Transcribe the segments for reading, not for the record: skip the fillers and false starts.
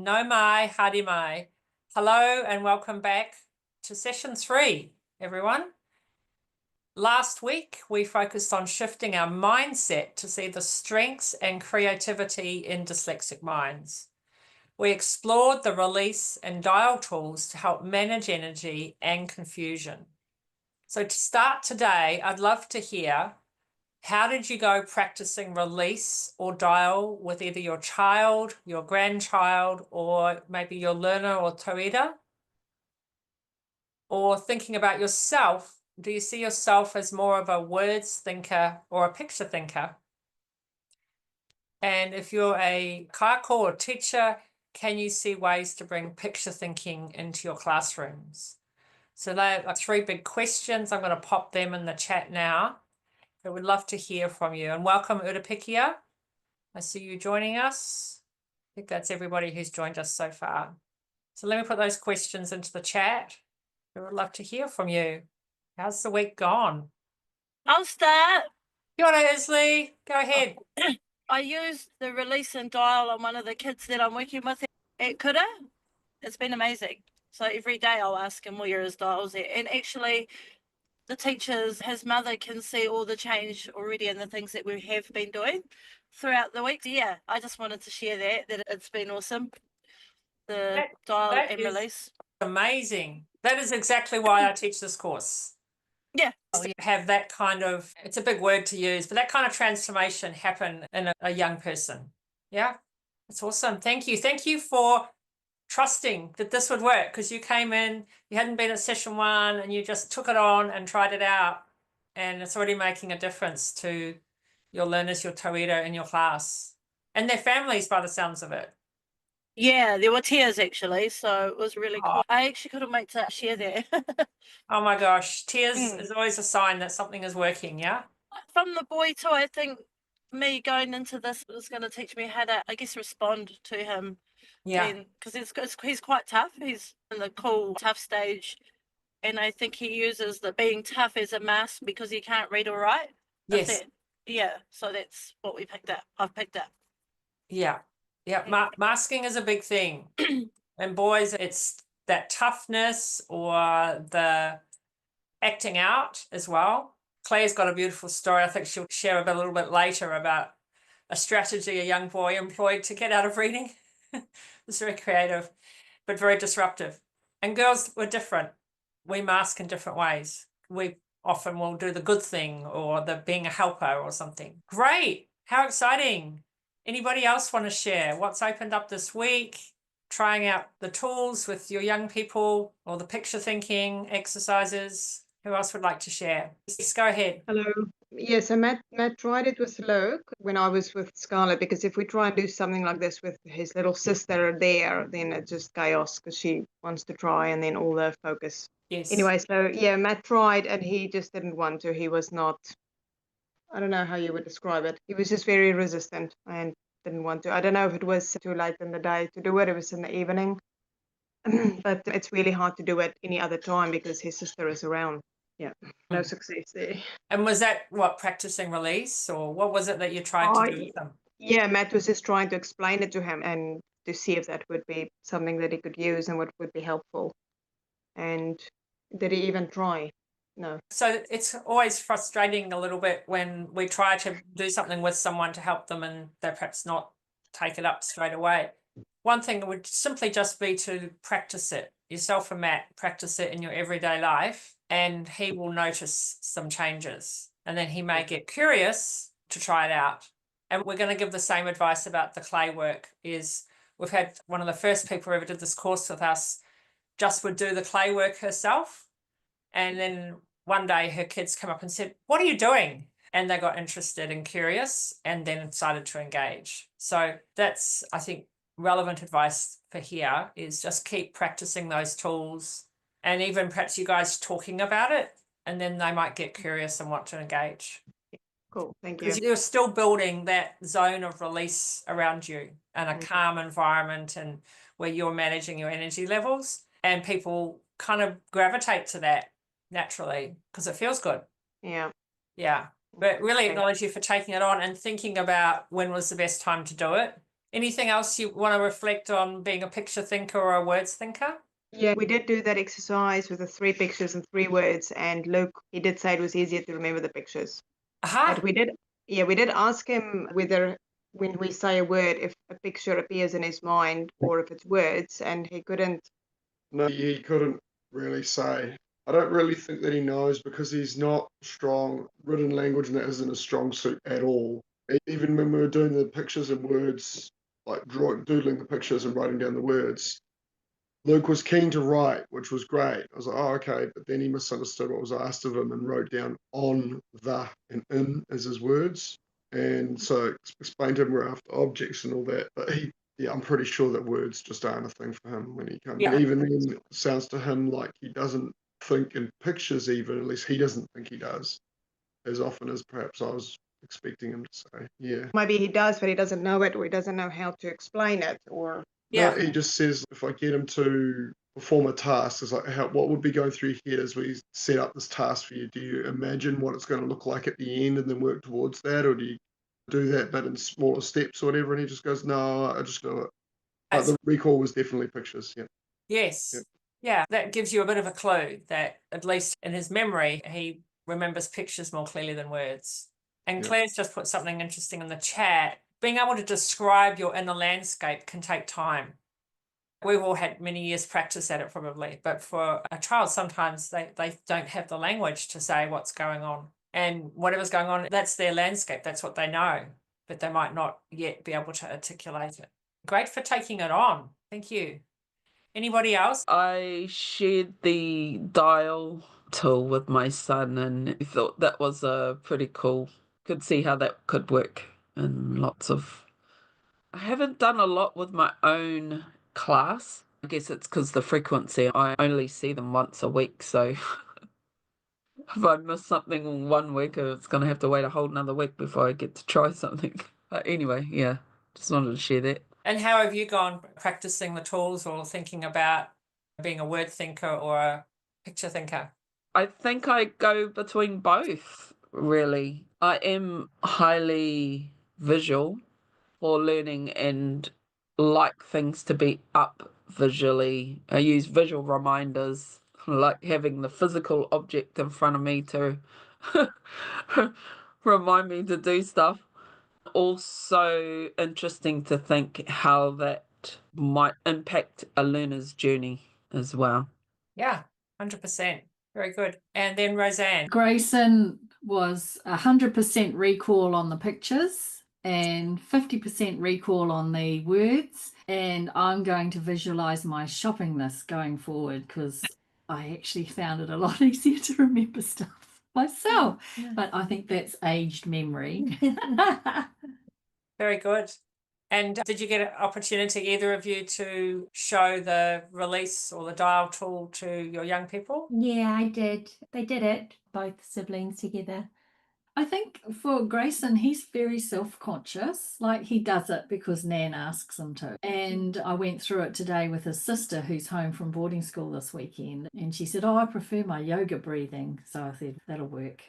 No mai, haere mai. Hello and welcome back to session 3, everyone. Last week, we focused on shifting our mindset to see the strengths and creativity in dyslexic minds. We explored the release and dial tools to help manage energy and confusion. So to start today, I'd love to hear, how did you go practicing release or dial with either your child, your grandchild, or maybe your learner or tauira? Or thinking about yourself, do you see yourself as more of a words thinker or a picture thinker? And if you're a kaiako or teacher, can you see ways to bring picture thinking into your classrooms? So they're like 3 big questions. I'm going to pop them in the chat now. I would love to hear from you. And welcome, Urapikia. I see you joining us. I think that's everybody who's joined us so far. So let me put those questions into the chat. I would love to hear from you. How's the week gone? I'll start. Kia ora, Isley. Go ahead. I used the release and dial on one of the kids that I'm working with at Kura. It's been amazing. So every day I'll ask him where his dial's at. And actually, the teachers, his mother can see all the change already in the things that we have been doing throughout the week. Yeah, I just wanted to share that it's been awesome. The dial that and is release. Amazing. That is exactly why I teach this course. Yeah. Have that kind of, it's a big word to use, but that kind of transformation happen in a young person. Yeah, it's awesome. Thank you. Thank you for trusting that this would work, because you came in, you hadn't been at session 1 and you just took it on and tried it out, and it's already making a difference to your learners, your tauira in your class and their families by the sounds of it. Yeah, there were tears actually, so it was really cool. I actually couldn't wait to share that. Oh my gosh, tears is always a sign that something is working, yeah? From the boy too, I think me going into this is going to teach me how to, I guess, respond to him. Yeah. Because he's quite tough. He's in the cool, tough stage. And I think he uses the being tough as a mask because he can't read or write. Yes. Yeah, so that's what we picked up. I've picked up. Yeah. Yeah. Masking is a big thing. And boys, it's that toughness or the acting out as well. Claire's got a beautiful story. I think she'll share a little bit later about a strategy a young boy employed to get out of reading. It's very creative, but very disruptive. And girls were different. We mask in different ways. We often will do the good thing or the being a helper or something. Great. How exciting. Anybody else want to share what's opened up this week? Trying out the tools with your young people or the picture thinking exercises? Who else would like to share? Yes, go ahead. Hello. Yes, so Matt tried it with Luke when I was with Scarlett, because if we try and do something like this with his little sister there, then it's just chaos because she wants to try and then all the focus. Yes. Anyway, so yeah, Matt tried and he just didn't want to. He was not, I don't know how you would describe it. He was just very resistant and didn't want to. I don't know if it was too late in the day to do it. It was in the evening. But it's really hard to do it any other time because his sister is around. Yeah, no success there. And was that what, practicing release, or what was it that you tried to do with them? Yeah, Matt was just trying to explain it to him and to see if that would be something that he could use and what would be helpful. And did he even try? No. So it's always frustrating a little bit when we try to do something with someone to help them and they perhaps not take it up straight away. One thing would simply just be to practice it. Yourself and Matt, practice it in your everyday life, and he will notice some changes. And then he may get curious to try it out. And we're going to give the same advice about the clay work. Is we've had one of the first people who ever did this course with us just would do the clay work herself. And then one day her kids come up and said, "What are you doing?" And they got interested and curious and then decided to engage. So that's, I think, relevant advice for here is just keep practicing those tools, and even perhaps you guys talking about it, and then they might get curious and want to engage. Cool, thank you. Because you're still building that zone of release around you and a calm environment, and where you're managing your energy levels, and people kind of gravitate to that naturally because it feels good. Yeah. But really acknowledge you for taking it on and thinking about when was the best time to do it. Anything else you want to reflect on being a picture thinker or a words thinker? Yeah, we did do that exercise with the 3 pictures and 3 words, and Luke, he did say it was easier to remember the pictures. Aha. But we did ask him whether when we say a word, if a picture appears in his mind or if it's words, and he couldn't. No, he couldn't really say. I don't really think that he knows because he's not strong. Written language and that isn't a strong suit at all. Even when we were doing the pictures and words, like doodling the pictures and writing down the words, Luke was keen to write, which was great. I was like, oh, okay. But then he misunderstood what was asked of him and wrote down on, the, and in as his words. And so explained to him we're after objects and all that. But I'm pretty sure that words just aren't a thing for him when he comes. Yeah. And even then, it sounds to him like he doesn't think in pictures even, at least he doesn't think he does, as often as perhaps I was expecting him to say. Yeah. Maybe he does, but he doesn't know it, or he doesn't know how to explain it, or. Yeah. No, he just says if I get him to perform a task, it's like what would be going through your head as we set up this task for you? Do you imagine what it's going to look like at the end and then work towards that, or do you do that but in smaller steps or whatever? And he just goes, no, I just do it. But the recall was definitely pictures. Yeah. Yes. Yep. Yeah, that gives you a bit of a clue that at least in his memory, he remembers pictures more clearly than words. And Yep. Claire's just put something interesting in the chat. Being able to describe your inner landscape can take time. We've all had many years practice at it probably, but for a child, sometimes they don't have the language to say what's going on. And whatever's going on, that's their landscape. That's what they know, but they might not yet be able to articulate it. Great for taking it on. Thank you. Anybody else? I shared the dial tool with my son and I thought that was pretty cool. Could see how that could work in lots of... I haven't done a lot with my own class. I guess it's because the frequency, I only see them once a week, so if I miss something 1 week, it's going to have to wait a whole another week before I get to try something. But anyway, yeah, just wanted to share that. And how have you gone practicing the tools or thinking about being a word thinker or a picture thinker? I think I go between both, really. I am highly visual for learning and like things to be up visually. I use visual reminders, like having the physical object in front of me to remind me to do stuff. Also interesting to think how that might impact a learner's journey as well. Yeah, 100%. Very good. And then Roseanne. Grayson was 100% recall on the pictures and 50% recall on the words. And I'm going to visualize my shopping list going forward because I actually found it a lot easier to remember stuff myself. Yeah. But I think that's aged memory. Very good. And did you get an opportunity, either of you, to show the release or the dial tool to your young people? Yeah, I did. They did it, both siblings together. I think for Grayson, he's very self-conscious. Like he does it because Nan asks him to. And I went through it today with his sister who's home from boarding school this weekend. And she said, oh, I prefer my yoga breathing. So I said, that'll work.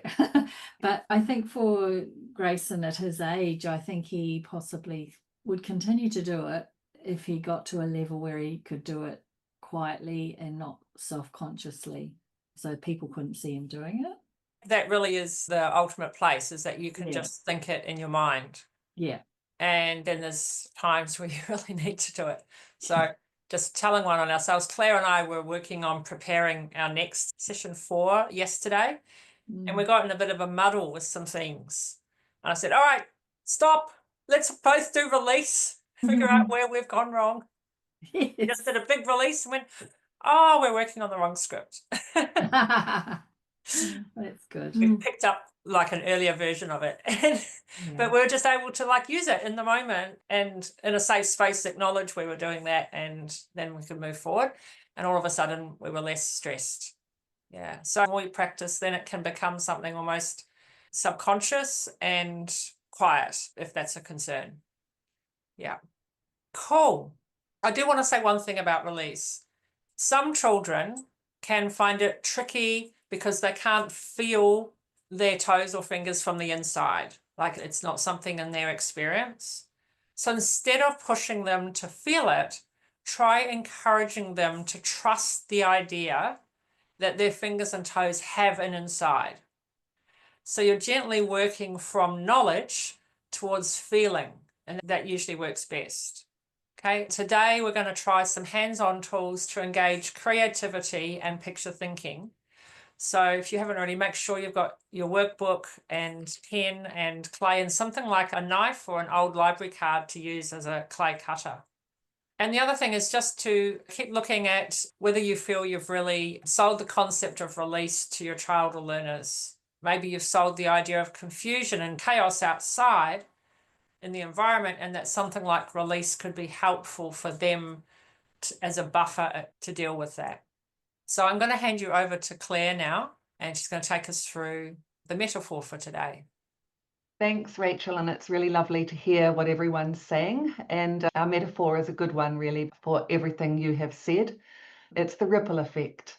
But I think for Grayson at his age, I think he possibly would continue to do it if he got to a level where he could do it quietly and not self-consciously. So people couldn't see him doing it. That really is the ultimate place, is that you can Yeah. just think it in your mind. Yeah. And then there's times where you really need to do it. So just telling one on ourselves. Claire and I were working on preparing our next session 4 yesterday, and we got in a bit of a muddle with some things. And I said, all right, stop. Let's both do release, figure out where we've gone wrong. We just did a big release and went, oh, we're working on the wrong script. That's good. We picked up like an earlier version of it. But we were just able to like use it in the moment and in a safe space acknowledge we were doing that, and then we could move forward. And all of a sudden we were less stressed. Yeah. So when we practice, then it can become something almost subconscious and quiet, if that's a concern. Yeah. Cool. I do want to say one thing about release. Some children can find it tricky because they can't feel their toes or fingers from the inside. Like it's not something in their experience. So instead of pushing them to feel it, try encouraging them to trust the idea that their fingers and toes have an inside. So you're gently working from knowledge towards feeling, and that usually works best. Okay, today we're going to try some hands-on tools to engage creativity and picture thinking. So if you haven't already, make sure you've got your workbook and pen and clay and something like a knife or an old library card to use as a clay cutter. And the other thing is just to keep looking at whether you feel you've really sold the concept of release to your child or learners. Maybe you've sold the idea of confusion and chaos outside in the environment, and that something like release could be helpful for them as a buffer to deal with that. So I'm going to hand you over to Claire now, and she's going to take us through the metaphor for today. Thanks, Rachel, and it's really lovely to hear what everyone's saying. And our metaphor is a good one, really, for everything you have said. It's the ripple effect.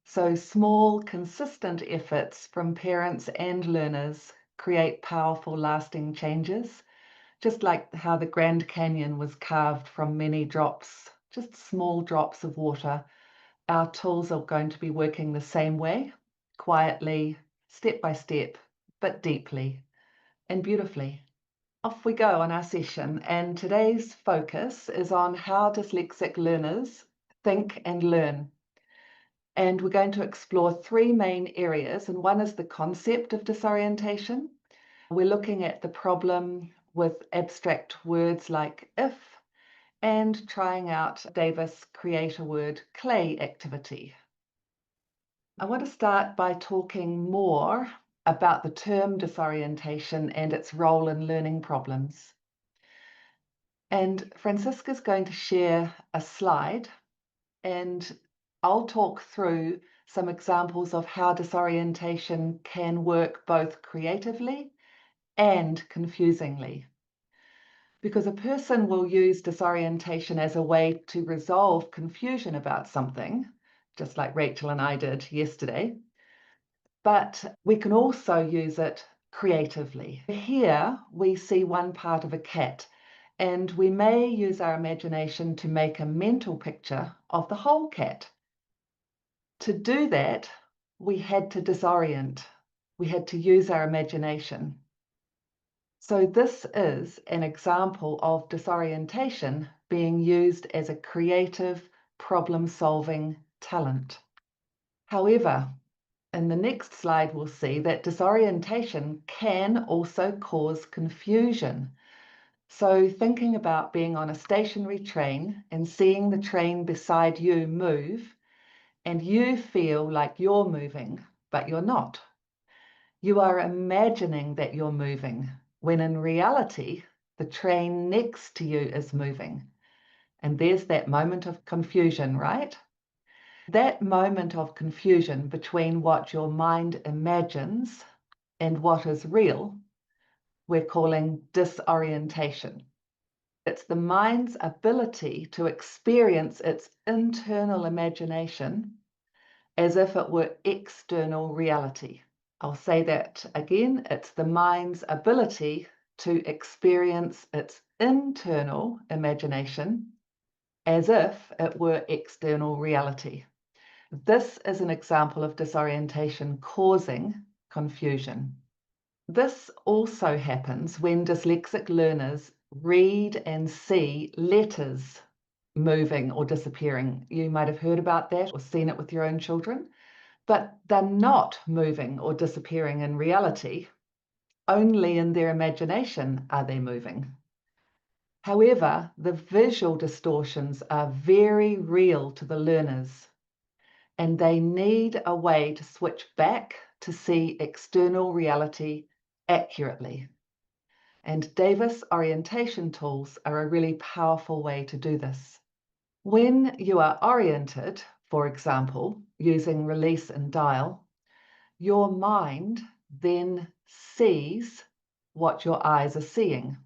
So small, consistent efforts from parents and learners create powerful, lasting changes, just like how the Grand Canyon was carved from many drops, just small drops of water. Our tools are going to be working the same way, quietly, step by step, but deeply and beautifully. Off we go on our session, and today's focus is on how dyslexic learners think and learn. And we're going to explore three main areas, and one is the concept of disorientation. We're looking at the problem with abstract words like if, and trying out Davis' create a word clay activity. I want to start by talking more about the term disorientation and its role in learning problems. And Francisca's going to share a slide, and I'll talk through some examples of how disorientation can work both creatively and confusingly. Because a person will use disorientation as a way to resolve confusion about something, just like Rachel and I did yesterday, but we can also use it creatively. Here we see one part of a cat, and we may use our imagination to make a mental picture of the whole cat. To do that, we had to disorient. We had to use our imagination. So this is an example of disorientation being used as a creative problem-solving talent. However, in the next slide, we'll see that disorientation can also cause confusion. So thinking about being on a stationary train and seeing the train beside you move, and you feel like you're moving, but you're not. You are imagining that you're moving, when in reality, the train next to you is moving. And there's that moment of confusion, right? That moment of confusion between what your mind imagines and what is real, we're calling disorientation. It's the mind's ability to experience its internal imagination as if it were external reality. I'll say that again. It's the mind's ability to experience its internal imagination as if it were external reality. This is an example of disorientation causing confusion. This also happens when dyslexic learners read and see letters moving or disappearing. You might have heard about that or seen it with your own children, but they're not moving or disappearing in reality. Only in their imagination are they moving. However, the visual distortions are very real to the learners, and they need a way to switch back to see external reality accurately. And Davis orientation tools are a really powerful way to do this. When you are oriented, for example, using release and dial, your mind then sees what your eyes are seeing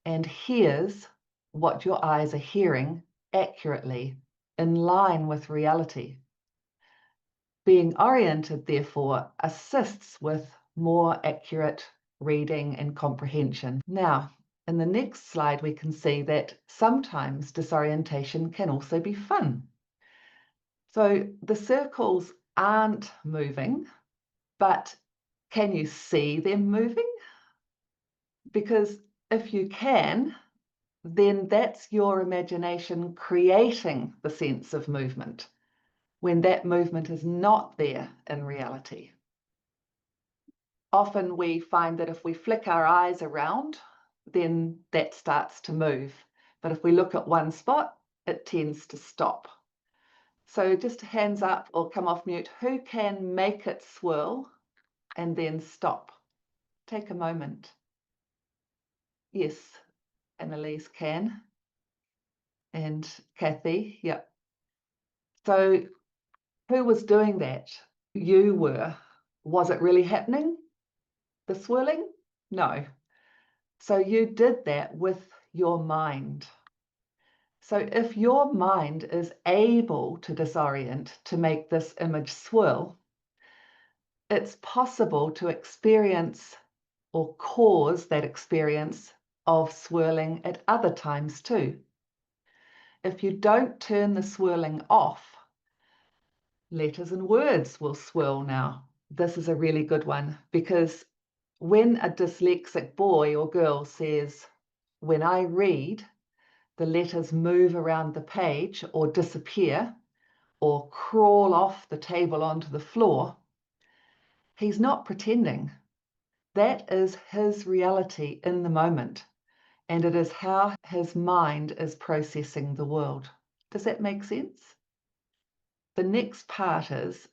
and hears what your eyes are hearing accurately, in line with reality. Being oriented, therefore, assists with more accurate reading and comprehension. Now, In the next slide, we can see that sometimes disorientation can also be fun. So the circles aren't moving, but can you see them moving? Because if you can, then that's your imagination creating the sense of movement when that movement is not there in reality. Often we find that if we flick our eyes around, then that starts to move. But if we look at one spot, it tends to stop. So just hands up or come off mute. Who can make it swirl and then stop? Take a moment. Yes, Annalise can. And Kathy, yep. So who was doing that? You were. Was it really happening? The swirling? No. So you did that with your mind. So if your mind is able to disorient, to make this image swirl, it's possible to experience or cause that experience of swirling at other times too. If you don't turn the swirling off, letters and words will swirl now. This is a really good one, because when a dyslexic boy or girl says, "When I read, the letters move around the page or disappear or crawl off the table onto the floor," he's not pretending. That is his reality in the moment, and it is how his mind is processing the world. Does that make sense? The next part is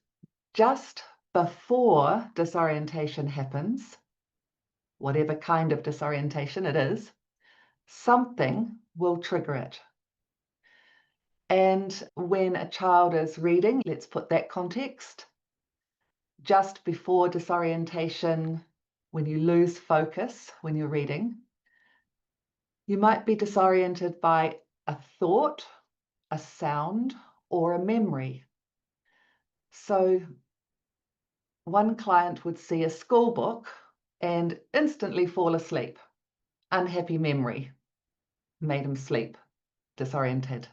just before disorientation happens, whatever kind of disorientation it is, something will trigger it. And when a child is reading, let's put that context, just before disorientation, when you lose focus when you're reading, you might be disoriented by a thought, a sound, or a memory. So one client would see a school book and instantly fall asleep. Unhappy memory made him sleep, disoriented.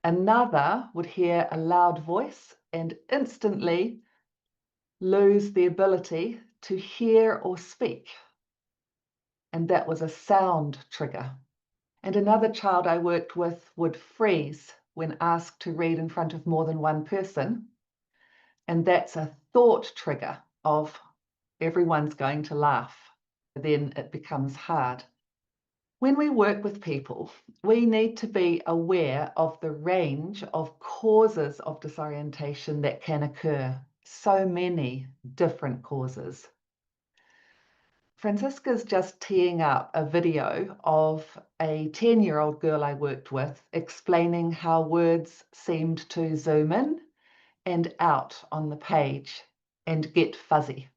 Another would hear a loud voice and instantly lose the ability to hear or speak. And that was a sound trigger. And another child I worked with would freeze when asked to read in front of more than one person. And that's a thought trigger of everyone's going to laugh. Then it becomes hard. When we work with people, we need to be aware of the range of causes of disorientation that can occur. So many different causes. Francisca's just teeing up a video of a 10-year-old girl I worked with explaining how words seemed to zoom in and out on the page and get fuzzy.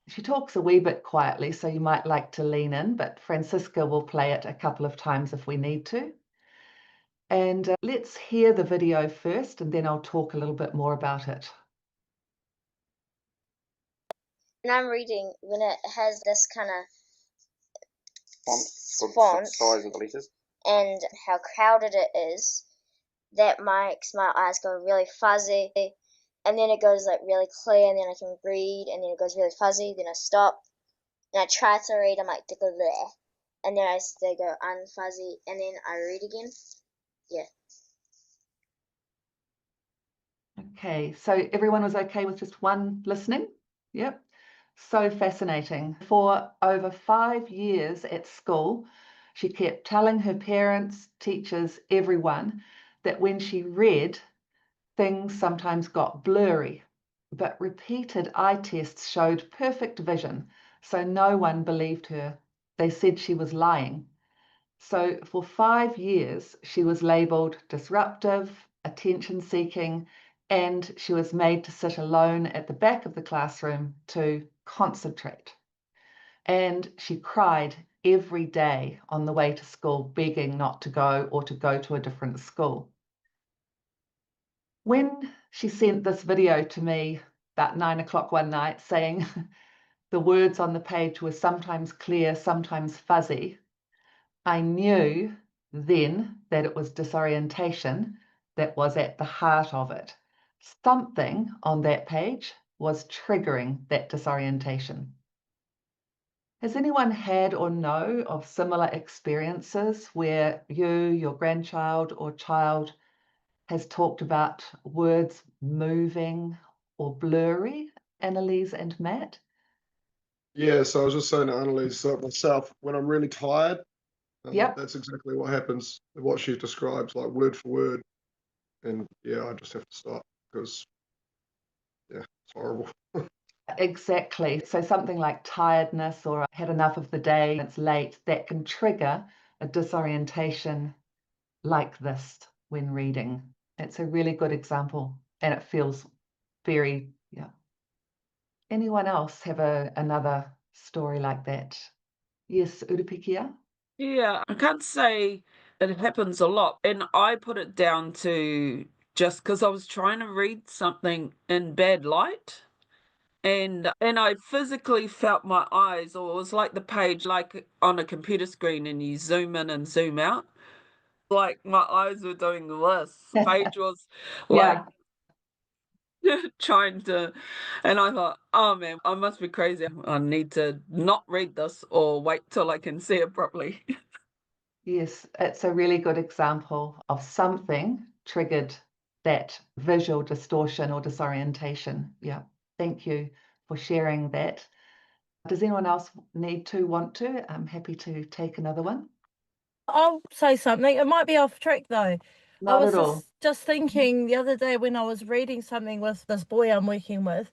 She talks a wee bit quietly, so you might like to lean in, but Francisca will play it a couple of times if we need to. And let's hear the video first, and then I'll talk a little bit more about it. When I'm reading, when it has this kind of font size of the letters and how crowded it is, that makes my eyes go really fuzzy, and then it goes like really clear, and then I can read, and then it goes really fuzzy, then I stop, and I try to read, I'm like, there, and then they go unfuzzy, and then I read again. Yeah. Okay, so everyone was okay with just one listening? Yep. So fascinating. For over 5 years at school, she kept telling her parents, teachers, everyone that when she read, things sometimes got blurry, but repeated eye tests showed perfect vision, so no one believed her. They said she was lying. So for 5 years, she was labelled disruptive, attention-seeking, and she was made to sit alone at the back of the classroom to concentrate. And she cried every day on the way to school, begging not to go or to go to a different school. When she sent this video to me about 9 o'clock one night saying, The words on the page were sometimes clear, sometimes fuzzy. I knew then that it was disorientation that was at the heart of it. Something on that page was triggering that disorientation. Has anyone had or know of similar experiences where you, your grandchild or child has talked about words moving or blurry, Annalise and Matt? Yeah, so I was just saying to Annalise, myself, when I'm really tired, Yep. that's exactly what happens, what she describes, like word for word. And yeah, I just have to stop because, yeah, it's horrible. Exactly. So something like tiredness or I had enough of the day, it's late, that can trigger a disorientation like this when reading. It's a really good example and it feels very, yeah. Anyone else have another story like that? Yes, Urupikia? Yeah, I can't say it happens a lot. And I put it down to just because I was trying to read something in bad light. And I physically felt my eyes, or it was like the page like on a computer screen and you zoom in and zoom out. Like my eyes were doing this. The page was like trying to, and I thought, oh man, I must be crazy. I need to not read this or wait till I can see it properly. Yes, it's a really good example of something triggered that visual distortion or disorientation. Yeah, thank you for sharing that. Does anyone else want to? I'm happy to take another one. I'll say something. It might be off track though. Not I was at all. just thinking the other day when I was reading something with this boy I'm working with,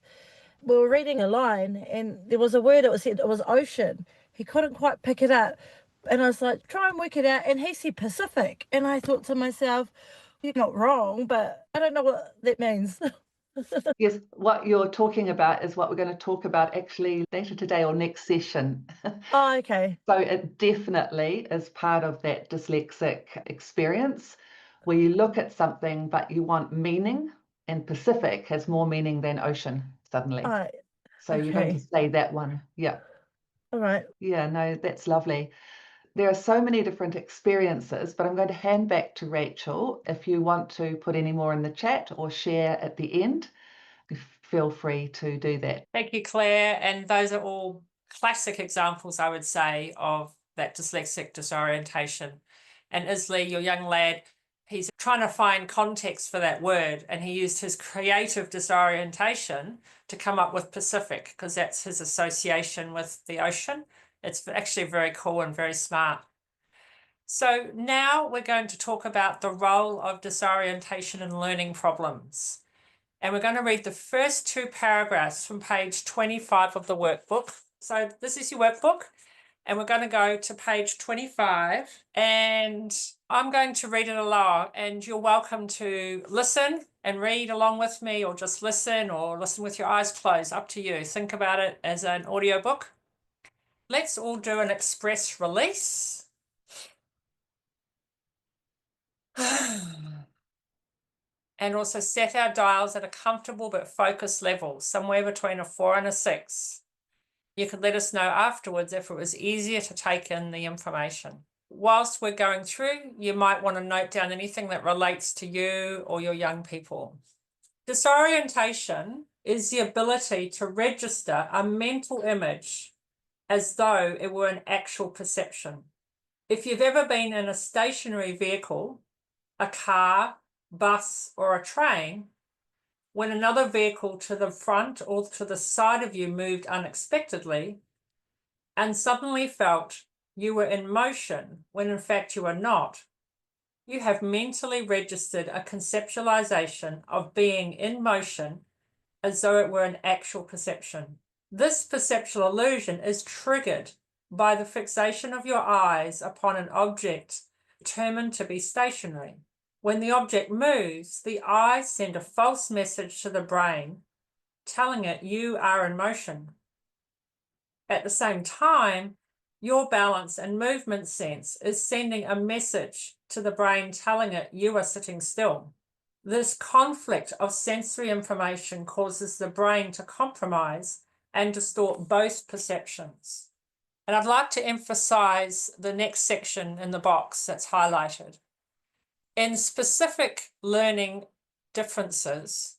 we were reading a line and there was a word it was ocean. He couldn't quite pick it up. And I was like, try and work it out. And he said Pacific. And I thought to myself, you're not wrong, but I don't know what that means. Yes, what you're talking about is what we're going to talk about actually later today or next session. Oh, okay. So it definitely is part of that dyslexic experience where you look at something but you want meaning, and Pacific has more meaning than ocean suddenly. All right. So you're going to say that one. Yeah. All right. Yeah, no, that's lovely. There are so many different experiences, but I'm going to hand back to Rachel. If you want to put any more in the chat or share at the end, feel free to do that. Thank you, Claire. And those are all classic examples, I would say, of that dyslexic disorientation. And Isley, your young lad, he's trying to find context for that word, and he used his creative disorientation to come up with Pacific because that's his association with the ocean. It's actually very cool and very smart. So now we're going to talk about the role of disorientation in learning problems. And we're going to read the first two paragraphs from page 25 of the workbook. So this is your workbook, and we're going to go to page 25, and I'm going to read it aloud, and you're welcome to listen and read along with me, or just listen, or listen with your eyes closed, up to you. Think about it as an audiobook. Let's all do an express release. And also set our dials at a comfortable but focused level, somewhere between a 4 and a 6. You could let us know afterwards if it was easier to take in the information. Whilst we're going through, you might want to note down anything that relates to you or your young people. Disorientation is the ability to register a mental image as though it were an actual perception. If you've ever been in a stationary vehicle, a car, bus, or a train, when another vehicle to the front or to the side of you moved unexpectedly and suddenly felt you were in motion when in fact you were not, you have mentally registered a conceptualization of being in motion as though it were an actual perception. This perceptual illusion is triggered by the fixation of your eyes upon an object determined to be stationary. When the object moves, the eyes send a false message to the brain, telling it you are in motion. At the same time, your balance and movement sense is sending a message to the brain telling it you are sitting still. This conflict of sensory information causes the brain to compromise and distort both perceptions. And I'd like to emphasize the next section in the box that's highlighted. In specific learning differences,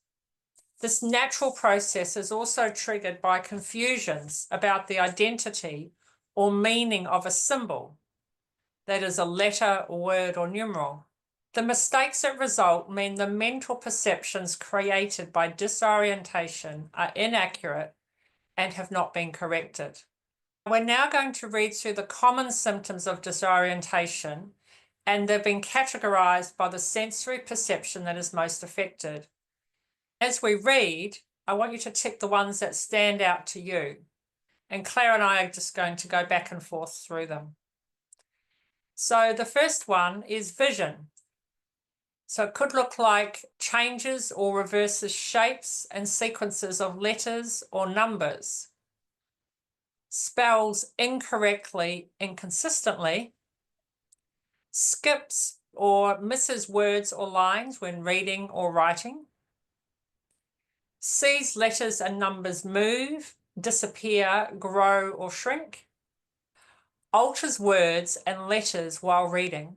this natural process is also triggered by confusions about the identity or meaning of a symbol, that is a letter, word, or numeral. The mistakes that result mean the mental perceptions created by disorientation are inaccurate and have not been corrected. We're now going to read through the common symptoms of disorientation, and they've been categorized by the sensory perception that is most affected. As we read, I want you to tick the ones that stand out to you. And Claire and I are just going to go back and forth through them. So the first one is vision. So it could look like changes or reverses shapes and sequences of letters or numbers, spells incorrectly, inconsistently, skips or misses words or lines when reading or writing, sees letters and numbers move, disappear, grow, or shrink, alters words and letters while reading,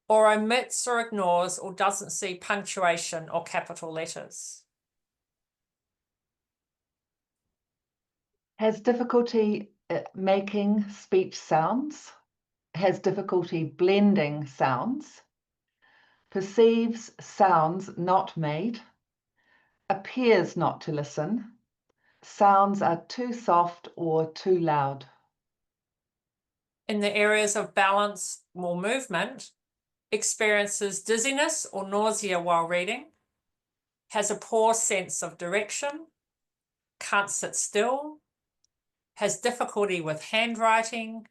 or omits or ignores or doesn't see punctuation or capital letters. Has difficulty making speech sounds, has difficulty blending sounds, perceives sounds not made, appears not to listen, sounds are too soft or too loud. In the areas of balance or movement, experiences dizziness or nausea while reading, has a poor sense of direction, can't sit still, has difficulty with handwriting,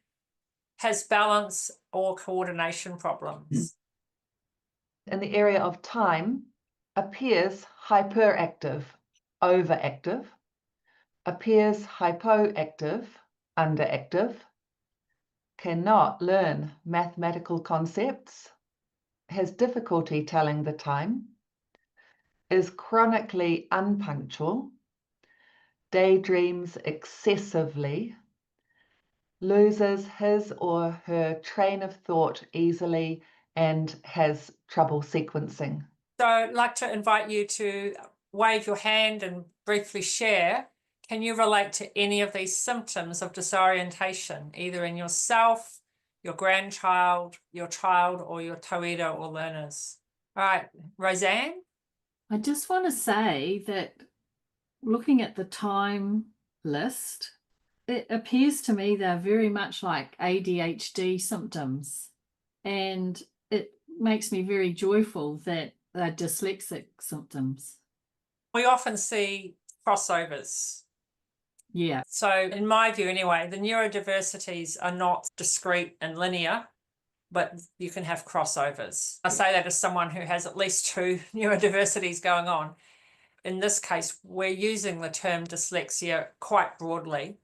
has balance or coordination problems. In the area of time, appears hyperactive, overactive, appears hypoactive, underactive, cannot learn mathematical concepts, has difficulty telling the time, is chronically unpunctual, daydreams excessively, loses his or her train of thought easily, and has trouble sequencing. So I'd like to invite you to wave your hand and briefly share. Can you relate to any of these symptoms of disorientation, either in yourself, your grandchild, your child, or your tauira or learners? All right, Roseanne? I just want to say that looking at the time list, it appears to me they're very much like ADHD symptoms. And it makes me very joyful that they're dyslexic symptoms. We often see crossovers. Yeah. So in my view anyway, the neurodiversities are not discrete and linear, but you can have crossovers. I say that as someone who has at least 2 neurodiversities going on. In this case, we're using the term dyslexia quite broadly,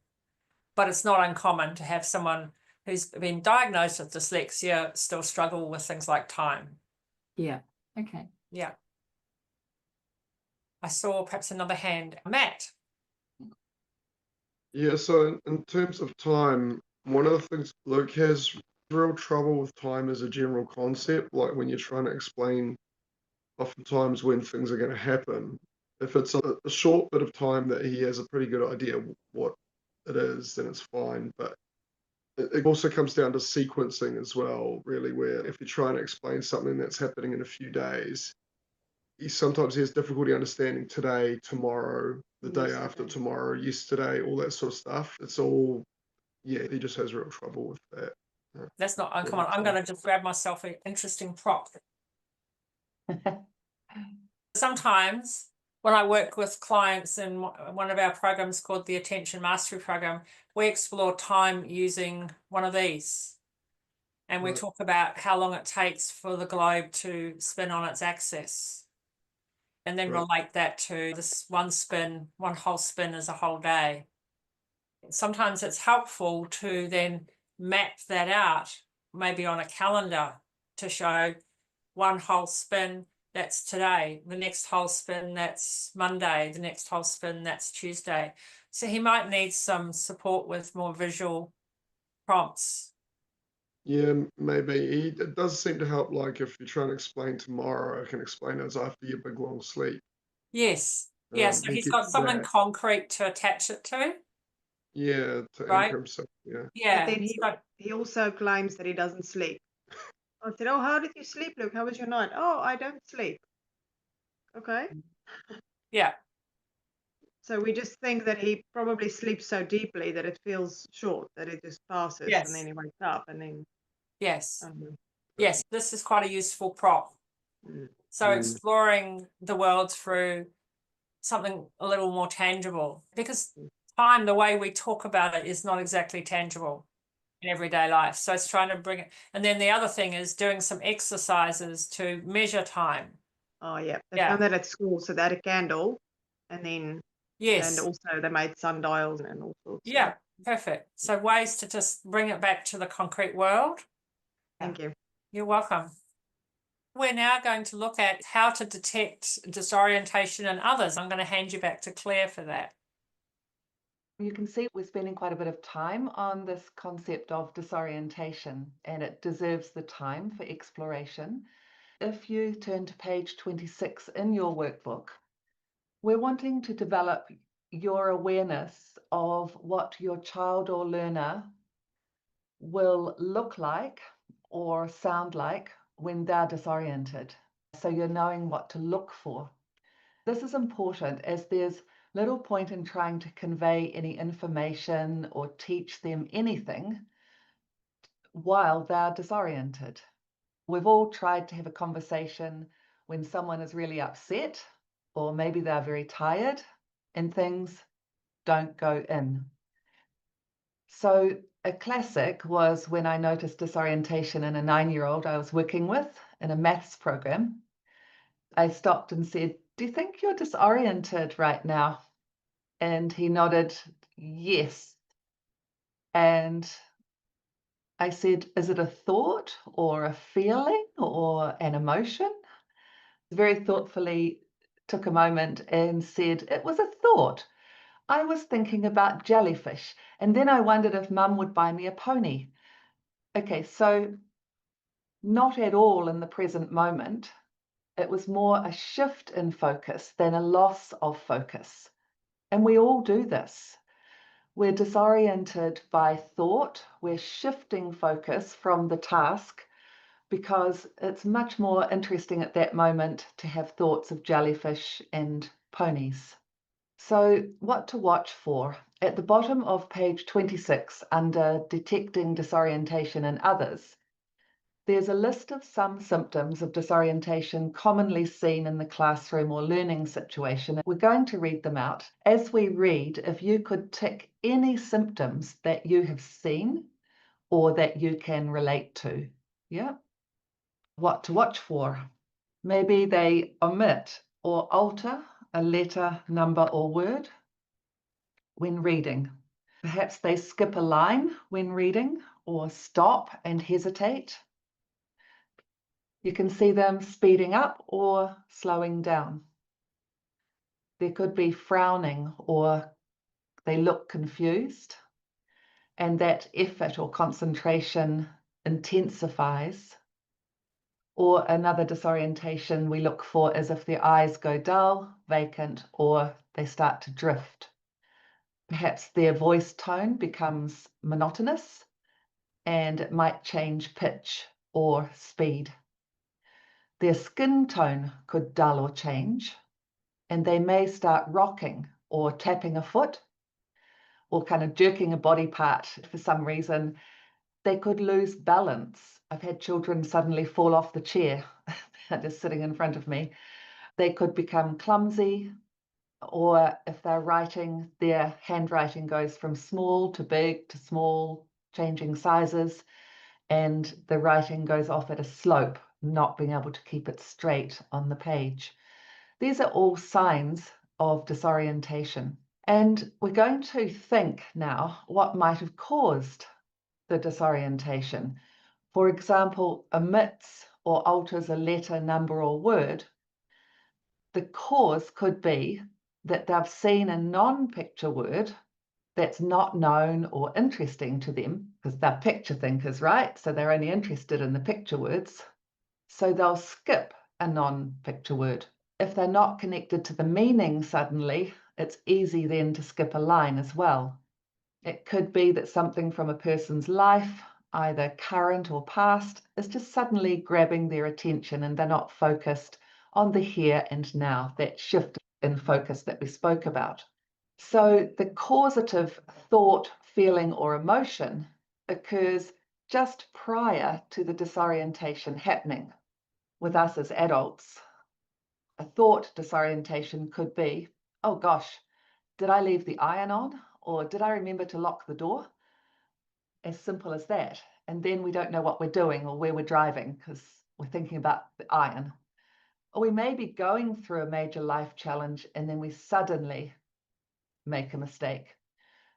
but it's not uncommon to have someone who's been diagnosed with dyslexia still struggle with things like time. Yeah. Okay. Yeah. I saw perhaps another hand. Matt. Yeah, so in terms of time, one of the things Luke has real trouble with time as a general concept, like when you're trying to explain oftentimes when things are going to happen. If it's a short bit of time that he has a pretty good idea what it is, then it's fine. But it also comes down to sequencing as well, really, where if you're trying to explain something that's happening in a few days, he sometimes has difficulty understanding today, tomorrow, the day after tomorrow, yesterday, all that sort of stuff. It's all, yeah, he just has real trouble with that. That's not uncommon. I'm going to just grab myself an interesting prop. Sometimes when I work with clients in one of our programs called the Attention Mastery Program, we explore time using one of these. And we talk about how long it takes for the globe to spin on its axis. And then relate that to this one spin, one whole spin is a whole day. Sometimes it's helpful to then map that out, maybe on a calendar, to show one whole spin that's today. The next whole spin, that's Monday. The next whole spin, that's Tuesday. So he might need some support with more visual prompts. Yeah, maybe. It does seem to help, like, if you're trying to explain tomorrow, I can explain it as after your big long sleep. Yes. Yeah, so He he's gets got something that. concrete to attach it to, Yeah, to right? anchor himself. Yeah. But Yeah. then so- he also claims that he doesn't sleep. I said, "Oh, how did you sleep, Luke? How was your night?" "Oh, I don't sleep." Okay. yeah. So we just think that he probably sleeps so deeply that it feels short, that it just passes, and Yes. then he wakes up, and then Yes. um, Yes. This is quite a useful prop. mm. So exploring the world through something a little more tangible, because time, the way we talk about it, is not exactly tangible in everyday life. So it's trying to bring it. And then the other thing is doing some exercises to measure time. Oh yeah, they Yeah. found that at school. So they had a candle, and then and Yes. also they made sundials and all sorts. Yeah. Perfect. So ways to just bring it back to the concrete world. Thank you. You're welcome. We're now going to look at how to detect disorientation in others. I'm going to hand you back to Claire for that. You can see we're spending quite a bit of time on this concept of disorientation, and it deserves the time for exploration. If you turn to page 26 in your workbook, we're wanting to develop your awareness of what your child or learner will look like or sound like when they're disoriented. So you're knowing what to look for. This is important as there's little point in trying to convey any information or teach them anything while they're disoriented. We've all tried to have a conversation when someone is really upset, or maybe they're very tired and things don't go in. So a classic was when I noticed disorientation in a 9-year-old I was working with in a maths program. I stopped and said, "Do you think you're disoriented right now?" And he nodded, yes. And I said, "Is it a thought or a feeling or an emotion?" Very thoughtfully took a moment and said, "It was a thought. I was thinking about jellyfish, and then I wondered if Mum would buy me a pony." Okay, so not at all in the present moment. It was more a shift in focus than a loss of focus. And we all do this. We're disoriented by thought. We're shifting focus from the task because it's much more interesting at that moment to have thoughts of jellyfish and ponies. So what to watch for? At the bottom of page 26, under Detecting Disorientation in Others, there's a list of some symptoms of disorientation commonly seen in the classroom or learning situation. We're going to read them out. As we read, if you could tick any symptoms that you have seen or that you can relate to. Yeah. What to watch for? Maybe they omit or alter a letter, number, or word when reading. Perhaps they skip a line when reading or stop and hesitate. You can see them speeding up or slowing down. There could be frowning or they look confused, and that effort or concentration intensifies. Or another disorientation we look for is if their eyes go dull, vacant, or they start to drift. Perhaps their voice tone becomes monotonous and it might change pitch or speed. Their skin tone could dull or change, and they may start rocking or tapping a foot or kind of jerking a body part for some reason. They could lose balance. I've had children suddenly fall off the chair just sitting in front of me. They could become clumsy, or if they're writing, their handwriting goes from small to big to small, changing sizes, and the writing goes off at a slope, not being able to keep it straight on the page. These are all signs of disorientation. And we're going to think now what might have caused the disorientation. For example, omits or alters a letter, number, or word The cause could be that they've seen a non-picture word that's not known or interesting to them, because they're picture thinkers, right? So they're only interested in the picture words. So they'll skip a non-picture word. If they're not connected to the meaning suddenly, it's easy then to skip a line as well. It could be that something from a person's life, either current or past, is just suddenly grabbing their attention and they're not focused on the here and now, that shift in focus that we spoke about. So the causative thought, feeling, or emotion occurs just prior to the disorientation happening. With us as adults, a thought disorientation could be, oh gosh, did I leave the iron on? Or did I remember to lock the door? As simple as that. And then we don't know what we're doing or where we're driving because we're thinking about the iron. Or we may be going through a major life challenge and then we suddenly make a mistake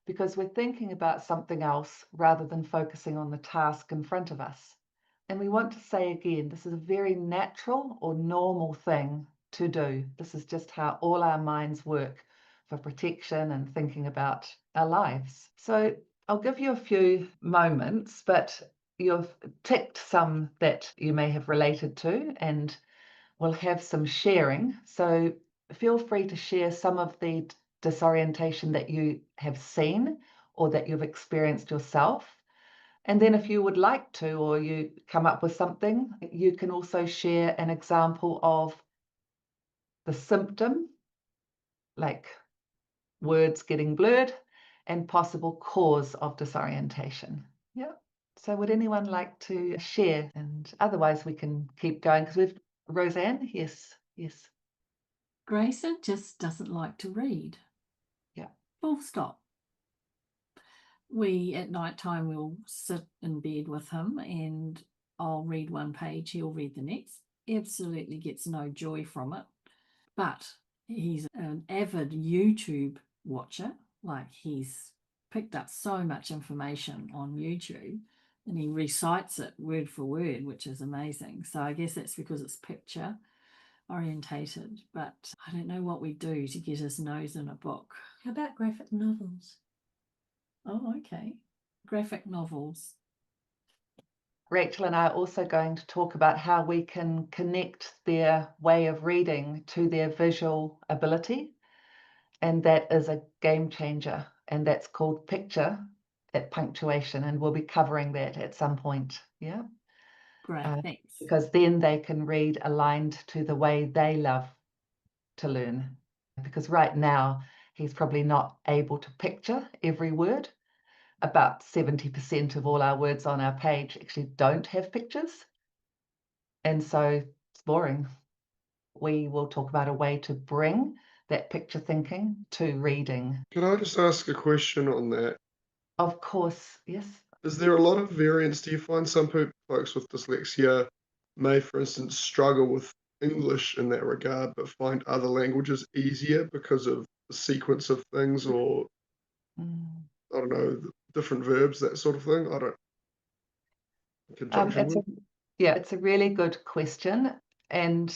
because we're thinking about something else rather than focusing on the task in front of us. And we want to say again, this is a very natural or normal thing to do. This is just how all our minds work for protection and thinking about our lives. So I'll give you a few moments, but you've ticked some that you may have related to, and we'll have some sharing. So feel free to share some of the disorientation that you have seen or that you've experienced yourself. And then if you would like to, or you come up with something, you can also share an example of the symptom, like words getting blurred, and possible cause of disorientation. Yeah. So would anyone like to share? And otherwise we can keep going because we've Roseanne. Yes. Grayson just doesn't like to read. Yeah. Full stop. We, at night time, we'll sit in bed with him and I'll read one page, he'll read the next. Absolutely gets no joy from it. But he's an avid YouTube watcher. Like, he's picked up so much information on YouTube and he recites it word for word, which is amazing. So I guess that's because it's picture orientated, but I don't know what we do to get his nose in a book. How about graphic novels? Oh, okay. Graphic novels. Rachel and I are also going to talk about how we can connect their way of reading to their visual ability. And that is a game changer. And that's called picture at punctuation. And we'll be covering that at some point. Yeah. Great, thanks. Because then they can read aligned to the way they love to learn. Because right now, he's probably not able to picture every word. About 70% of all our words on our page actually don't have pictures. And so it's boring. We will talk about a way to bring that picture thinking to reading. Can I just ask a question on that? Of course, yes. Is there a lot of variance? Do you find some folks with dyslexia may, for instance, struggle with English in that regard, but find other languages easier because of the sequence of things, or I don't know, different verbs, that sort of thing? I don't. In conjunction with. It's a really good question. And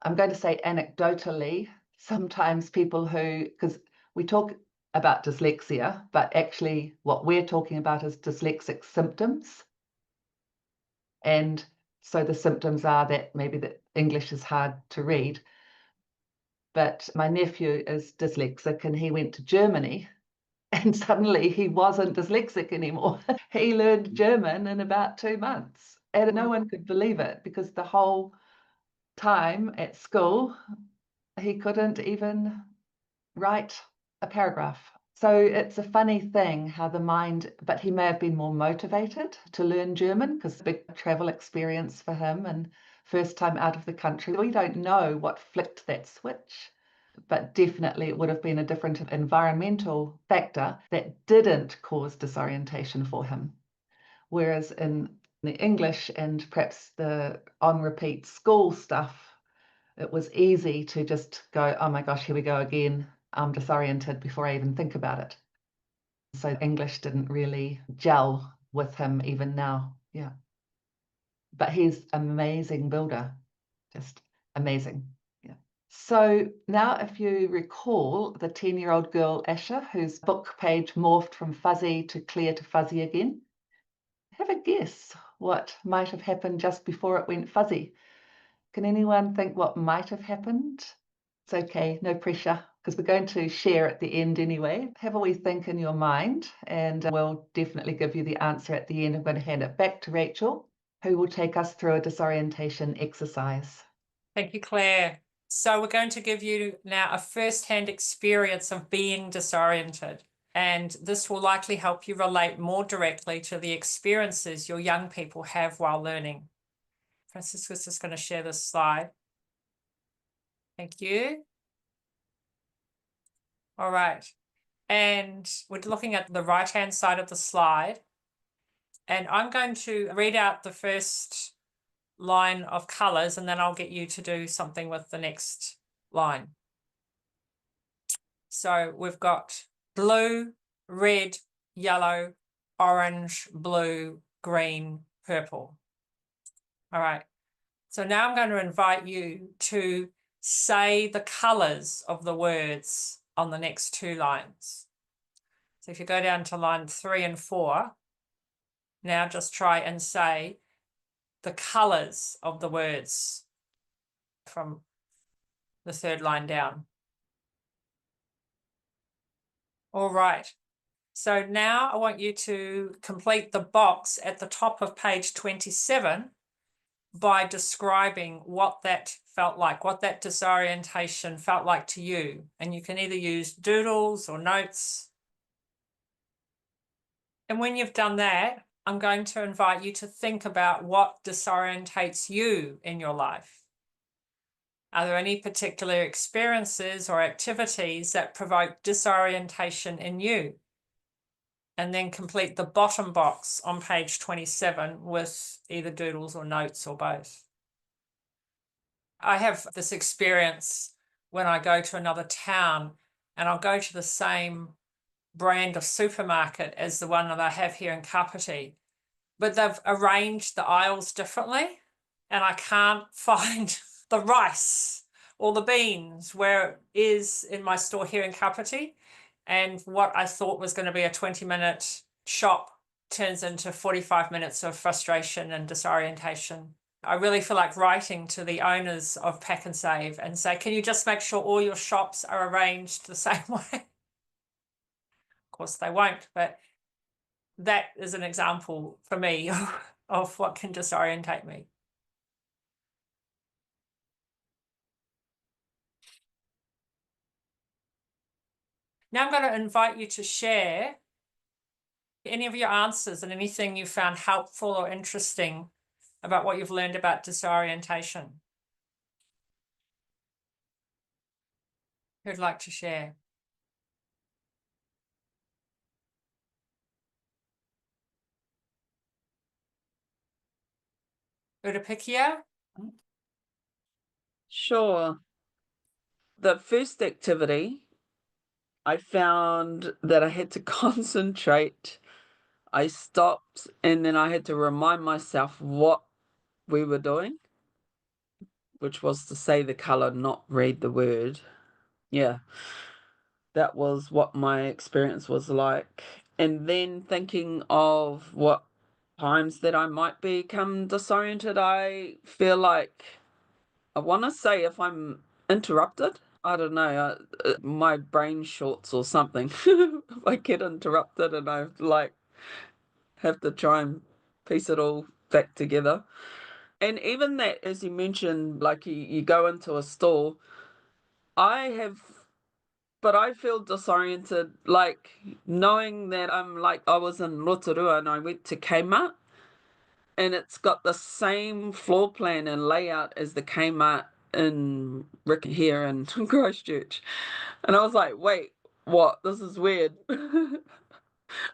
I'm going to say anecdotally, sometimes people who, because we talk about dyslexia, but actually what we're talking about is dyslexic symptoms. And so the symptoms are that maybe that English is hard to read. But my nephew is dyslexic and he went to Germany and suddenly he wasn't dyslexic anymore. He learned German in about 2 months. And no one could believe it because the whole time at school, he couldn't even write a paragraph. So it's a funny thing how the mind, but he may have been more motivated to learn German because big travel experience for him and first time out of the country. We don't know what flicked that switch, but definitely it would have been a different environmental factor that didn't cause disorientation for him. Whereas in the English and perhaps the on repeat school stuff, it was easy to just go, oh my gosh, here we go again. I'm disoriented before I even think about it. So English didn't really gel with him even now. Yeah. But he's an amazing builder, just amazing. Yeah. So now if you recall the 10-year-old girl, Asha, whose book page morphed from fuzzy to clear to fuzzy again, have a guess what might have happened just before it went fuzzy. Can anyone think what might have happened? It's okay, no pressure, because we're going to share at the end anyway. Have a wee think in your mind, and we'll definitely give you the answer at the end. I'm going to hand it back to Rachel, who will take us through a disorientation exercise. Thank you, Claire. So we're going to give you now a first-hand experience of being disoriented. And this will likely help you relate more directly to the experiences your young people have while learning. Francisca's just going to share this slide. Thank you. All right. And we're looking at the right-hand side of the slide. And I'm going to read out the first line of colors, and then I'll get you to do something with the next line. So we've got blue, red, yellow, orange, blue, green, purple. All right. So now I'm going to invite you to say the colors of the words on the next two lines. So if you go down to line 3 and 4, now just try and say the colors of the words from the third line down. All right. So now I want you to complete the box at the top of page 27 by describing what that felt like, what that disorientation felt like to you. And you can either use doodles or notes. And when you've done that, I'm going to invite you to think about what disorientates you in your life. Are there any particular experiences or activities that provoke disorientation in you? And then complete the bottom box on page 27 with either doodles or notes or both. I have this experience when I go to another town and I'll go to the same brand of supermarket as the one that I have here in Kapiti, but they've arranged the aisles differently and I can't find the rice or the beans where it is in my store here in Kapiti. And what I thought was going to be a 20-minute shop turns into 45 minutes of frustration and disorientation. I really feel like writing to the owners of Pack and Save and say, can you just make sure all your shops are arranged the same way? Of course they won't, but that is an example for me of what can disorientate me. Now I'm going to invite you to share any of your answers and anything you found helpful or interesting about what you've learned about disorientation. Who'd like to share? Udapikia? Sure. The first activity, I found that I had to concentrate. I stopped and then I had to remind myself what we were doing, which was to say the color, not read the word. Yeah, that was what my experience was like. And then thinking of what times that I might become disoriented, I feel like I want to say if I'm interrupted, I don't know, my brain shorts or something. If I get interrupted and I have to try and piece it all back together. And even that, as you mentioned, like you go into a store, I feel disoriented, like knowing that I was in Rotorua and I went to Kmart and it's got the same floor plan and layout as the Kmart in Rick here in Christchurch. And I was like, wait, what? This is weird.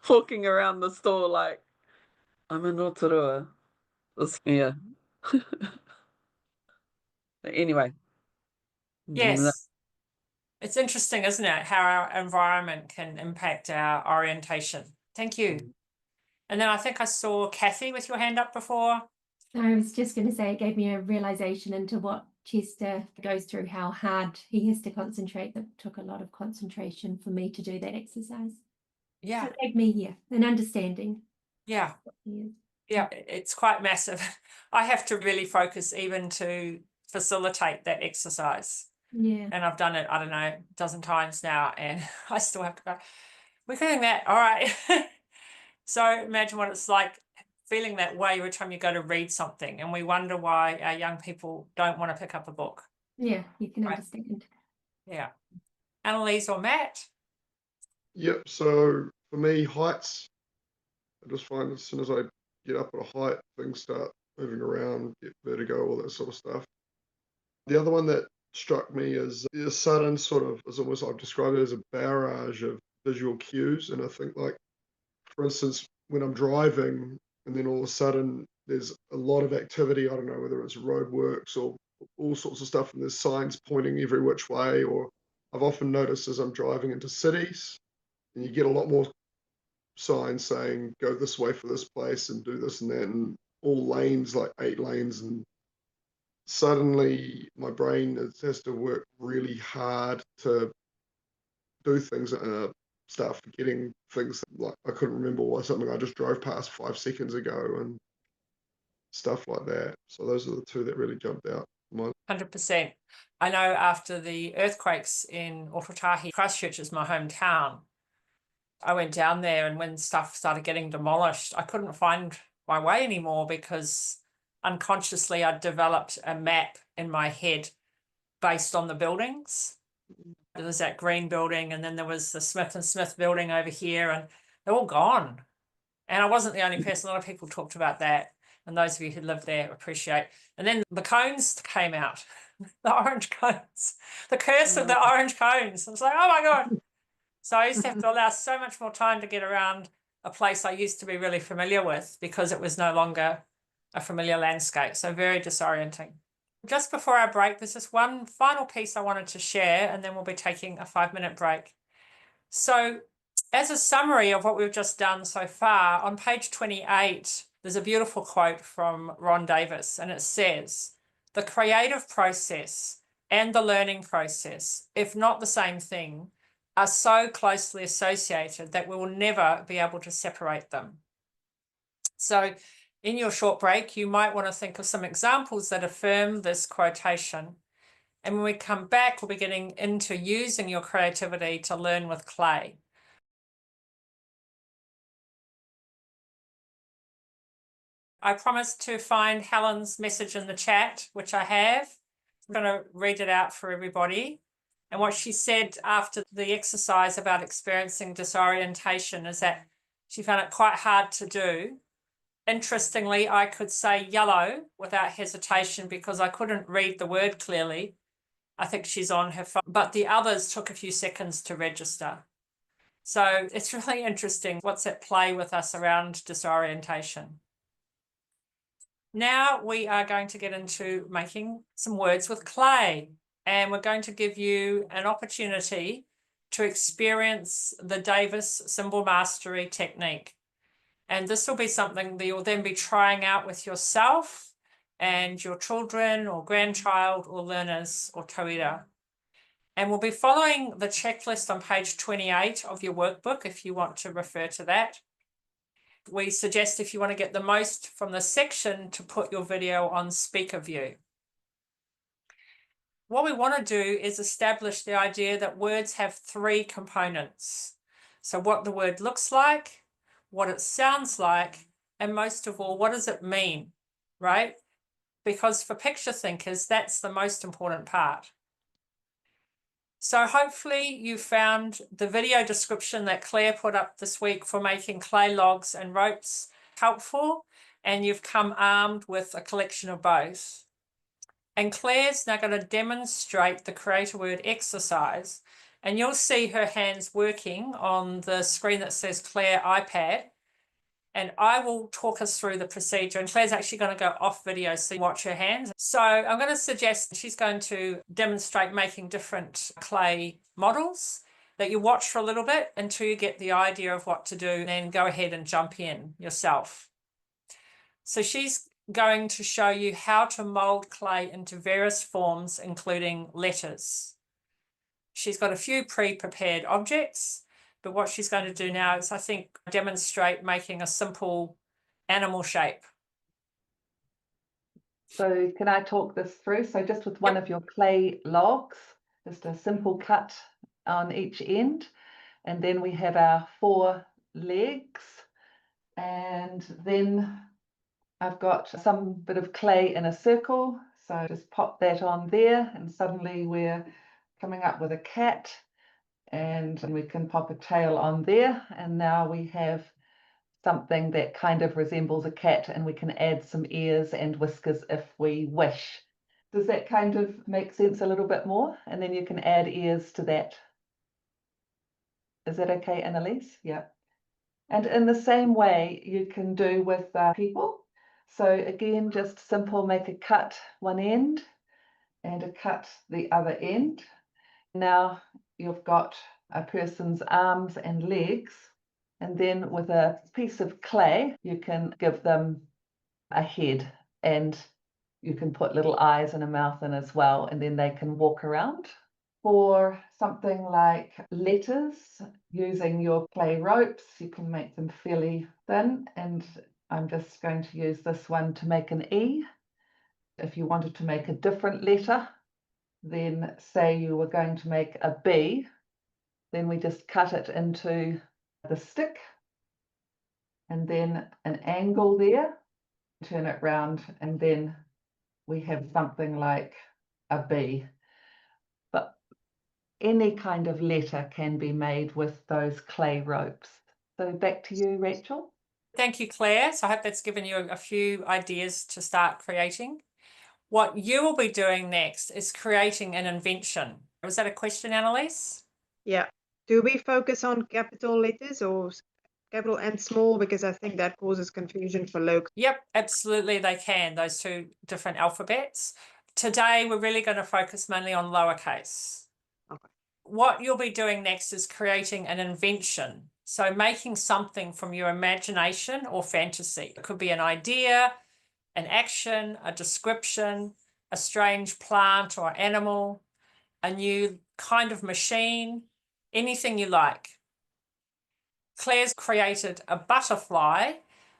Walking around the store like, I'm in Rotorua. Yeah. Anyway. Yes. It's interesting, isn't it, how our environment can impact our orientation. Thank you. And then I think I saw Kathy with your hand up before. I was just going to say it gave me a realization into what Chester goes through how hard he has to concentrate. That took a lot of concentration for me to do that exercise. So Yeah, it gave me an understanding. yeah, Yeah. yeah. It's quite massive. I have to really focus even to facilitate that exercise. Yeah. And I've done it, I don't know, a dozen times now, and I still have to go, we're doing that, all right. So imagine what it's like feeling that way every time you go to read something, and we wonder why our young people don't want to pick up a book. Yeah, you can Right. understand. Yeah. Annalise or Matt? Yep. So for me, heights. I just find as soon as I get up at a height, things start moving around, get vertigo, all that sort of stuff. The other one that struck me is a sudden sort of, as almost I've described it as a barrage of visual cues. And I think, like, for instance, when I'm driving and then all of a sudden there's a lot of activity, I don't know whether it's roadworks or all sorts of stuff, and there's signs pointing every which way, or I've often noticed as I'm driving into cities and you get a lot more signs saying go this way for this place and do this and that, and all lanes, like 8 lanes, and suddenly my brain has to work really hard to do things and start forgetting things, like I couldn't remember what something I just drove past 5 seconds ago and stuff like that. So those are the two that really jumped out. 100%. I know after the earthquakes in Otautahi, Christchurch is my hometown. I went down there, and when stuff started getting demolished, I couldn't find my way anymore because unconsciously I'd developed a map in my head based on the buildings. There was that green building, and then there was the Smith and Smith building over here, and they're all gone. And I wasn't the only person. A lot of people talked about that. And those of you who live there appreciate. And then the cones came out, the orange cones, the curse of the orange cones. I was like, oh my God. So I used to have to allow so much more time to get around a place I used to be really familiar with because it was no longer a familiar landscape. So very disorienting. Just before our break, there's just one final piece I wanted to share, and then we'll be taking a 5-minute break. So as a summary of what we've just done so far, on page 28, there's a beautiful quote from Ron Davis, and it says, "The creative process and the learning process, if not the same thing, are so closely associated that we will never be able to separate them." So in your short break, you might want to think of some examples that affirm this quotation. And when we come back, we'll be getting into using your creativity to learn with clay. I promised to find Helen's message in the chat, which I have. I'm going to read it out for everybody. And what she said after the exercise about experiencing disorientation is that she found it quite hard to do. Interestingly, I could say yellow without hesitation because I couldn't read the word clearly. I think she's on her phone, but the others took a few seconds to register. So it's really interesting what's at play with us around disorientation. Now we are going to get into making some words with clay, and we're going to give you an opportunity to experience the Davis symbol mastery technique. And this will be something that you'll then be trying out with yourself and your children or grandchild or learners or tauira. And we'll be following the checklist on page 28 of your workbook if you want to refer to that. We suggest if you want to get the most from the section to put your video on speaker view. What we want to do is establish the idea that words have 3 components. So what the word looks like, what it sounds like, and most of all, what does it mean, right? Because for picture thinkers, that's the most important part. So hopefully you found the video description that Claire put up this week for making clay logs and ropes helpful, and you've come armed with a collection of both. And Claire's now going to demonstrate the create a word exercise, and you'll see her hands working on the screen that says Claire iPad. And I will talk us through the procedure, and Claire's actually going to go off video so you watch her hands. So I'm going to suggest she's going to demonstrate making different clay models that you watch for a little bit until you get the idea of what to do, and then go ahead and jump in yourself. So she's going to show you how to mold clay into various forms, including letters. She's got a few pre-prepared objects, but what she's going to do now is, I think, demonstrate making a simple animal shape. So can I talk this through? So just with one of your clay logs, just a simple cut on each end. And then we have our 4 legs. And then I've got some bit of clay in a circle. So just pop that on there and suddenly we're coming up with a cat. And we can pop a tail on there. And now we have something that kind of resembles a cat, and we can add some ears and whiskers if we wish. Does that kind of make sense a little bit more? And then you can add ears to that. Is that okay, Annalise? Yeah. And in the same way you can do with people. So again, just simple, make a cut one end and a cut the other end. Now you've got a person's arms and legs. And then with a piece of clay, you can give them a head, and you can put little eyes and a mouth in as well, and then they can walk around. For something like letters, using your clay ropes, you can make them fairly thin, and I'm just going to use this one to make an E. If you wanted to make a different letter, then say you were going to make a B, then we just cut it into the stick and then an angle there, turn it round, and then we have something like a B. But any kind of letter can be made with those clay ropes. So back to you, Rachel. Thank you, Claire. So I hope that's given you a few ideas to start creating. What you will be doing next is creating an invention. Was that a question, Annalise? Yeah. Do we focus on capital letters or capital and small? Because I think that causes confusion for locals. Yep, absolutely they can, those 2 different alphabets. Today, we're really going to focus mainly on lowercase. Okay. What you'll be doing next is creating an invention. So making something from your imagination or fantasy. It could be an idea, an action, a description, a strange plant or animal, a new kind of machine, anything you like. Claire's created a butterfly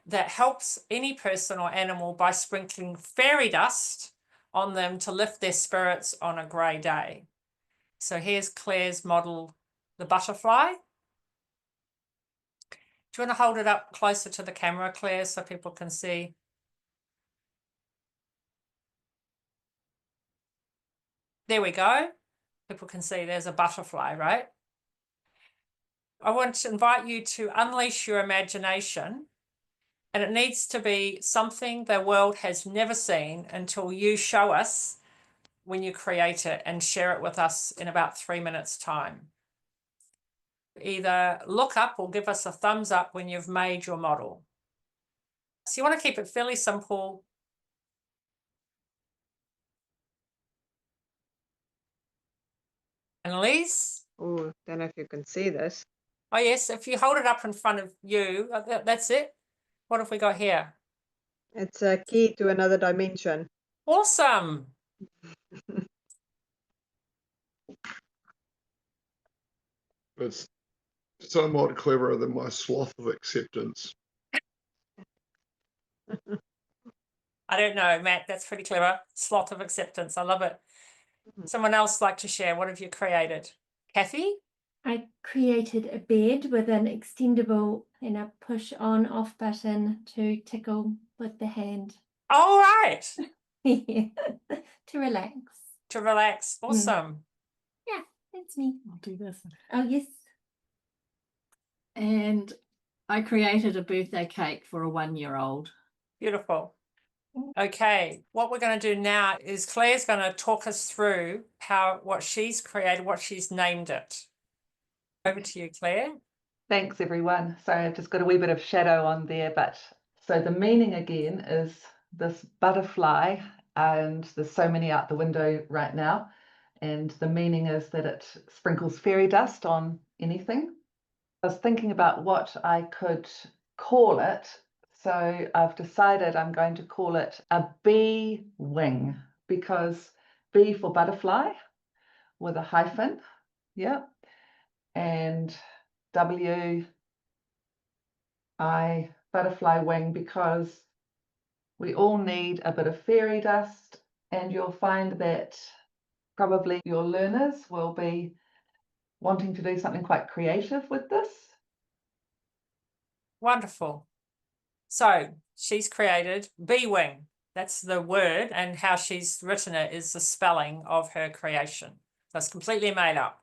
that helps any person or animal by sprinkling fairy dust on them to lift their spirits on a grey day. So here's Claire's model, the butterfly. Do you want to hold it up closer to the camera, Claire, so people can see? There we go. People can see there's a butterfly, right? I want to invite you to unleash your imagination, and it needs to be something the world has never seen until you show us when you create it and share it with us in about 3 minutes' time. Either look up or give us a thumbs up when you've made your model. So you want to keep it fairly simple. Annalise? Oh, don't know if you can see this. Oh yes, if you hold it up in front of you, that's it. What have we got here? It's a key to another dimension. Awesome. It's somewhat cleverer than my sloth of acceptance. I don't know, Matt, that's pretty clever. Slot of acceptance. I love it. Someone else like to share? What have you created? Kathy? I created a bed with an extendable and a push on off button to tickle with the hand. All right. To relax. To relax. Awesome. Yeah, that's me. I'll do this. Oh, yes. And I created a birthday cake for a 1-year-old. Beautiful. Okay, what we're going to do now is Claire's going to talk us through what she's created, what she's named it. Over to you, Claire. Thanks, everyone. Sorry, I've just got a wee bit of shadow on there, but so the meaning again is this butterfly, and there's so many out the window right now, and the meaning is that it sprinkles fairy dust on anything. I was thinking about what I could call it, So I've decided I'm going to call it a bee wing, because B for butterfly with a hyphen, yeah, and W I butterfly wing, because we all need a bit of fairy dust, and you'll find that probably your learners will be wanting to do something quite creative with this. Wonderful. So she's created bee wing. That's the word, and how she's written it is the spelling of her creation. So it's completely made up.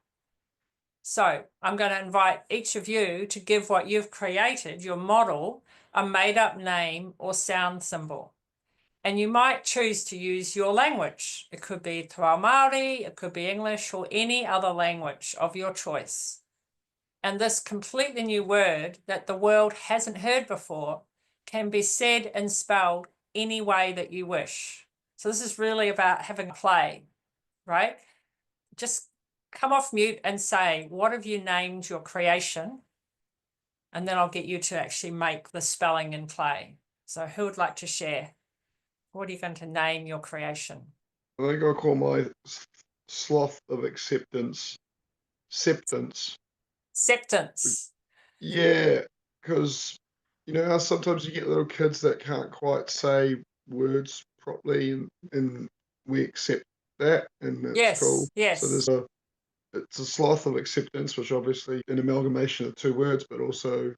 So I'm going to invite each of you to give what you've created, your model, a made up name or sound symbol. And you might choose to use your language. It could be Te Ao Māori, it could be English, or any other language of your choice. And this completely new word that the world hasn't heard before can be said and spelled any way that you wish. So this is really about having a play, right? Just come off mute and say, what have you named your creation? And then I'll get you to actually make the spelling in play. So who would like to share? What are you going to name your creation? I think I'll call my sloth of acceptance Septance. Acceptance. Yeah, because you know how sometimes you get little kids that can't quite say words properly, and we accept that, and it's Yes, cool. yes. So it's a sloth of acceptance, which obviously an amalgamation of two words, but also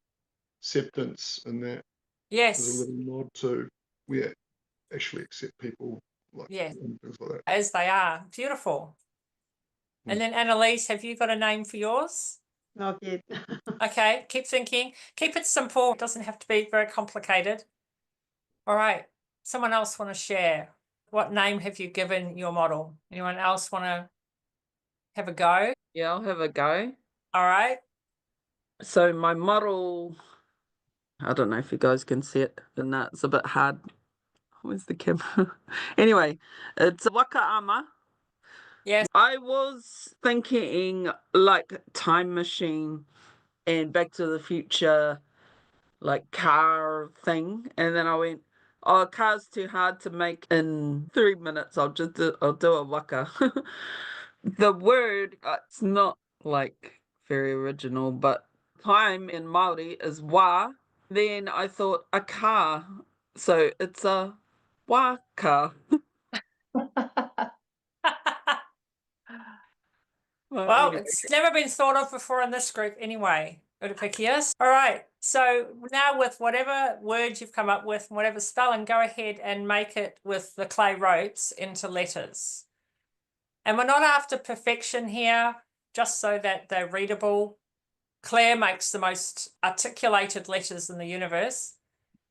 acceptance, and that Yes. is a little nod to we actually accept people like Yes. and things like that. As they are. Beautiful. And then Annalise, have you got a name for yours? Not yet. Okay, keep thinking. Keep it simple. It doesn't have to be very complicated. All right. Someone else want to share? What name have you given your model? Anyone else want to have a go? Yeah, I'll have a go. All right. So my model, I don't know if you guys can see it, and that's a bit hard. Where's the camera? Anyway, it's a waka ama. Yes. I was thinking like time machine and Back to the Future, like car thing, and then I went, oh, a car's too hard to make in 3 minutes. I'll do a waka. The word, it's not like very original, but time in Māori is wa. Then I thought a car, so it's a waka. Well, Anyway. it's never been thought of before in this group anyway. Urupikias. All right. So now with whatever words you've come up with, whatever spelling, go ahead and make it with the clay ropes into letters. And we're not after perfection here, just so that they're readable. Claire makes the most articulated letters in the universe,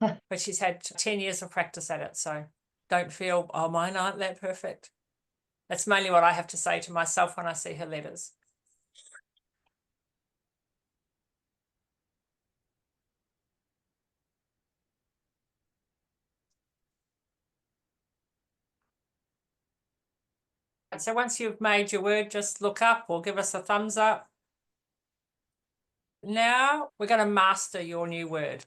but she's had 10 years of practice at it. So don't feel, oh, mine aren't that perfect. That's mainly what I have to say to myself when I see her letters. So once you've made your word, just look up or give us a thumbs up. Now we're going to master your new word.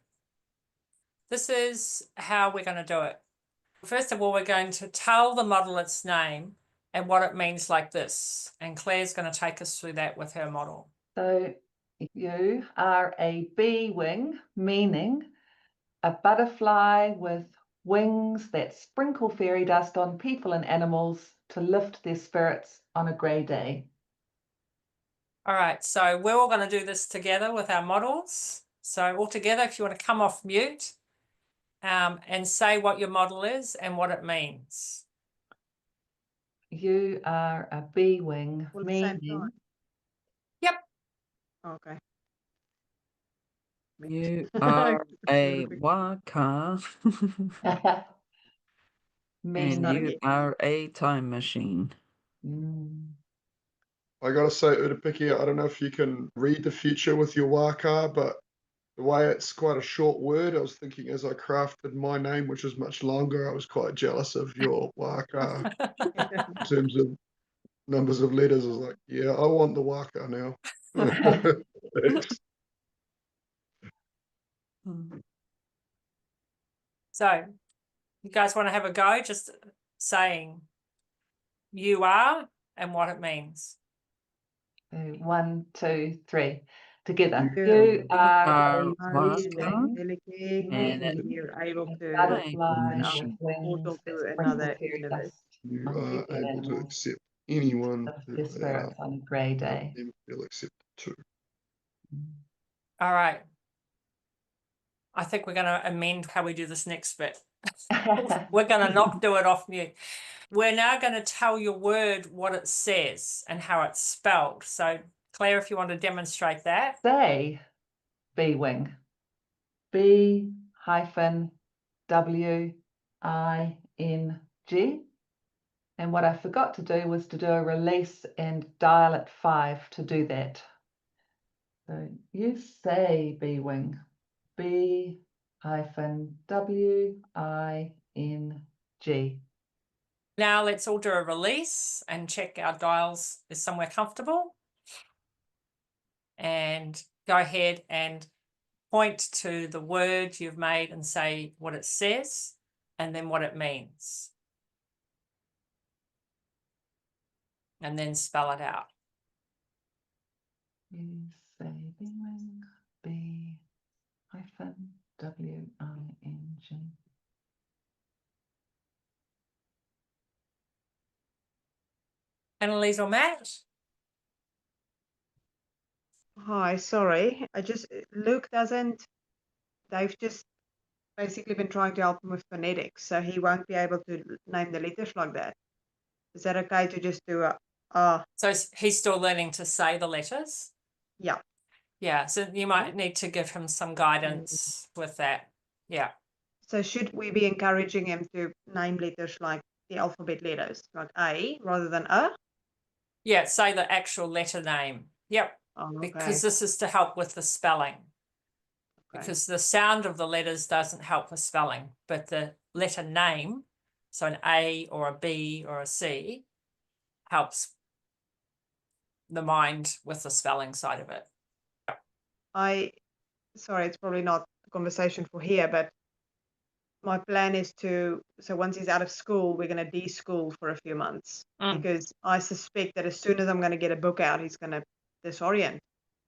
This is how we're going to do it. First of all, we're going to tell the model its name and what it means like this. And Claire's going to take us through that with her model. So you are a bee wing, meaning a butterfly with wings that sprinkle fairy dust on people and animals to lift their spirits on a grey day. All right, so we're all going to do this together with our models. So all together, if you want to come off mute and say what your model is and what it means. You are a bee wing, All at the same meaning time? Yep. Okay. You are a waka. meaning And you are a time machine. I gotta say, Urupiki, I don't know if you can read the future with your waka, but the way it's quite a short word, I was thinking as I crafted my name, which is much longer, I was quite jealous of your waka in terms of numbers of letters. I was like, yeah, I want the waka now. Thanks. So you guys want to have a go, just saying you are and what it means. 1, 2, 3. Together. You You are are a Master, breathing delicate, and and you're able and to butterfly open of our wings portal that to sprinkle another fairy universe. dust You on are every able to animal accept anyone of who their they are. spirits on a grey day. Them feel accepted too. All right. I think we're going to amend how we do this next bit. We're going to not do it off mute. We're now going to tell your word what it says and how it's spelled. So Claire, if you want to demonstrate that. Say B-wing. B-W-I-N-G. And what I forgot to do was to do a release and dial at 5 to do that. So you say B-wing. B-W-I-N-G. Now let's all do a release and check our dials is somewhere comfortable. And go ahead and point to the word you've made and say what it says and then what it means. And then spell it out. You say B-wing. B-W-I-N-G. Annalise or Matt? Hi, sorry. Luke doesn't, they've just basically been trying to help him with phonetics, so he won't be able to name the letters like that. Is that okay to just do a, So he's still learning to say the letters? yeah. Yeah, so you might need to give him some guidance with that. Yeah. So should we be encouraging him to name letters like the alphabet letters, like A rather than A? Yeah, say the actual letter name. Yep. Oh, okay. Because this is to help with the spelling. Okay. Because the sound of the letters doesn't help with spelling, but the letter name, so an A or a B or a C, helps the mind with the spelling side of it. Sorry, it's probably not a conversation for here, but my plan is so once he's out of school, we're going to de-school for a few months because I suspect that as soon as I'm going to get a book out, he's going to disorient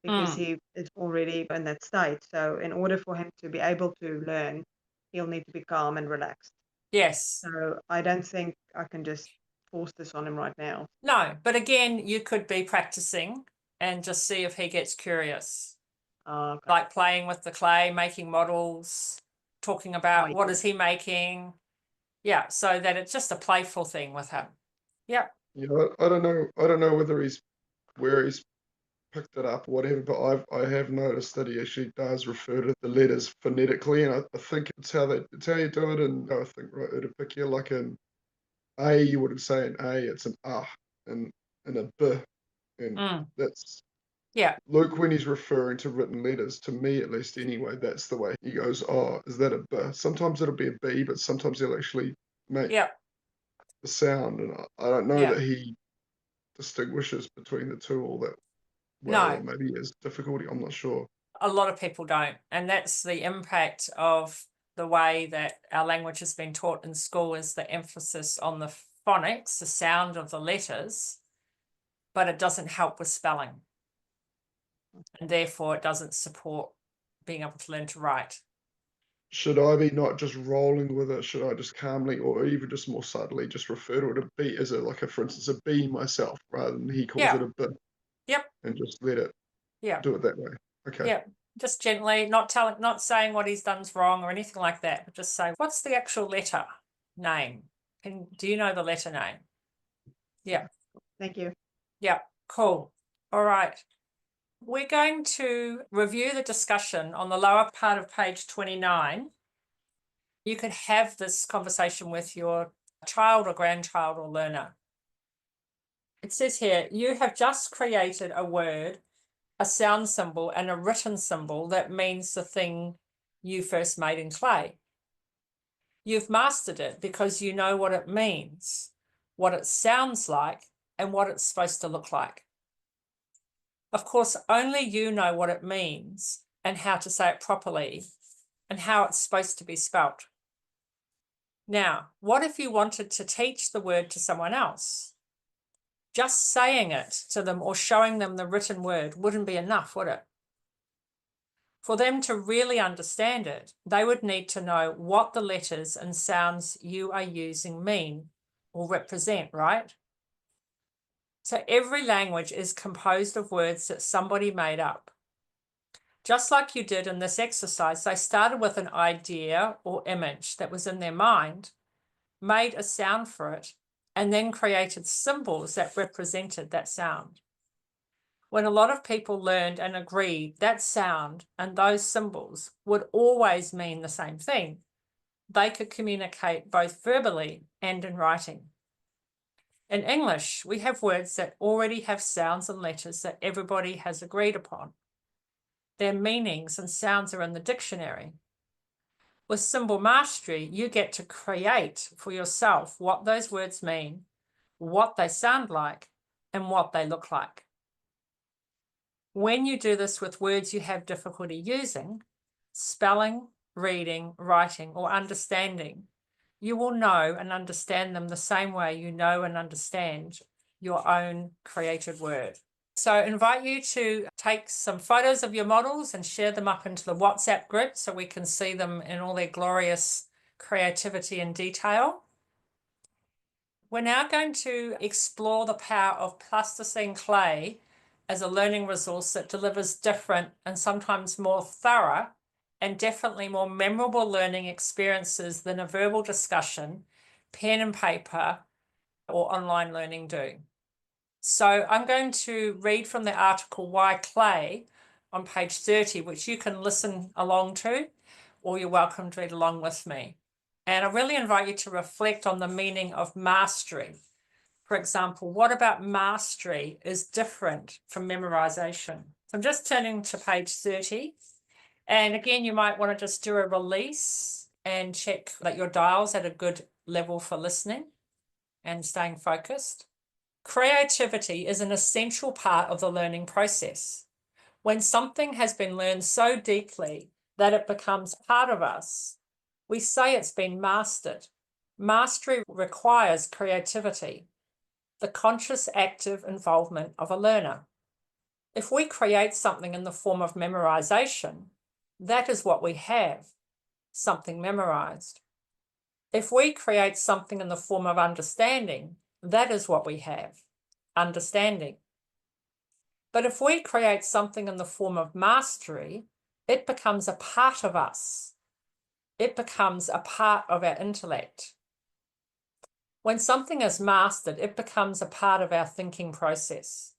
because he is already in that state. So in order for him to be able to learn, he'll need to be calm and relaxed. Yes. So I don't think I can just force this on him right now. No, but again, you could be practicing and just see if he gets curious. Okay. Like playing with the clay, making models, talking about what is he making. Yeah, so that it's just a playful thing with him. Yep. Yeah, I don't know whether where he's picked it up or whatever, but I have noticed that he actually does refer to the letters phonetically, and I think it's how you do it. And I think right, it'd pick you like an A, you wouldn't say an A, it's an and a B, and that's Luke when he's referring to written letters. To me, at least, anyway, that's the way he goes. Oh, is that a B? Sometimes it'll be a B, but sometimes he'll actually make the sound, and I don't know that he distinguishes between the two all that well, or maybe he has difficulty. I'm not sure. A lot of people don't, and that's the impact of the way that our language has been taught in school is the emphasis on the phonics, the sound of the letters, but it doesn't help with spelling. And therefore it doesn't support being able to learn to write. Should I be not just rolling with it? Should I just calmly or even just more subtly just refer to it a B as for instance, a B myself rather than he calls it a B? Yep. And just let it do it that way. Okay. Yeah. Just gently, not saying what he's done's wrong or anything like that, but just say, what's the actual letter name? And do you know the letter name? Yeah. Thank you. Yeah, cool. All right. We're going to review the discussion on the lower part of page 29. You could have this conversation with your child or grandchild or learner. It says here, you have just created a word, a sound symbol, and a written symbol that means the thing you first made in clay. You've mastered it because you know what it means, what it sounds like, and what it's supposed to look like. Of course, only you know what it means and how to say it properly and how it's supposed to be spelt. Now, what if you wanted to teach the word to someone else? Just saying it to them or showing them the written word wouldn't be enough, would it? For them to really understand it, they would need to know what the letters and sounds you are using mean or represent, right? So every language is composed of words that somebody made up. Just like you did in this exercise, they started with an idea or image that was in their mind, made a sound for it, and then created symbols that represented that sound. When a lot of people learned and agreed that sound and those symbols would always mean the same thing, they could communicate both verbally and in writing. In English, we have words that already have sounds and letters that everybody has agreed upon. Their meanings and sounds are in the dictionary. With symbol mastery, you get to create for yourself what those words mean, what they sound like, and what they look like. When you do this with words you have difficulty using, spelling, reading, writing, or understanding, you will know and understand them the same way you know and understand your own created word. So I invite you to take some photos of your models and share them up into the WhatsApp group so we can see them in all their glorious creativity and detail. We're now going to explore the power of plasticine clay as a learning resource that delivers different and sometimes more thorough and definitely more memorable learning experiences than a verbal discussion, pen and paper, or online learning do. So I'm going to read from the article Why Clay on page 30, which you can listen along to, or you're welcome to read along with me. And I really invite you to reflect on the meaning of mastery. For example, what about mastery is different from memorization? So I'm just turning to page 30. And again, you might want to just do a release and check that your dial's at a good level for listening and staying focused. Creativity is an essential part of the learning process. When something has been learned so deeply that it becomes part of us, we say it's been mastered. Mastery requires creativity, the conscious active involvement of a learner. If we create something in the form of memorization, that is what we have, something memorized. If we create something in the form of understanding, that is what we have, understanding. But if we create something in the form of mastery, it becomes a part of us. It becomes a part of our intellect. When something is mastered, it becomes a part of our thinking process.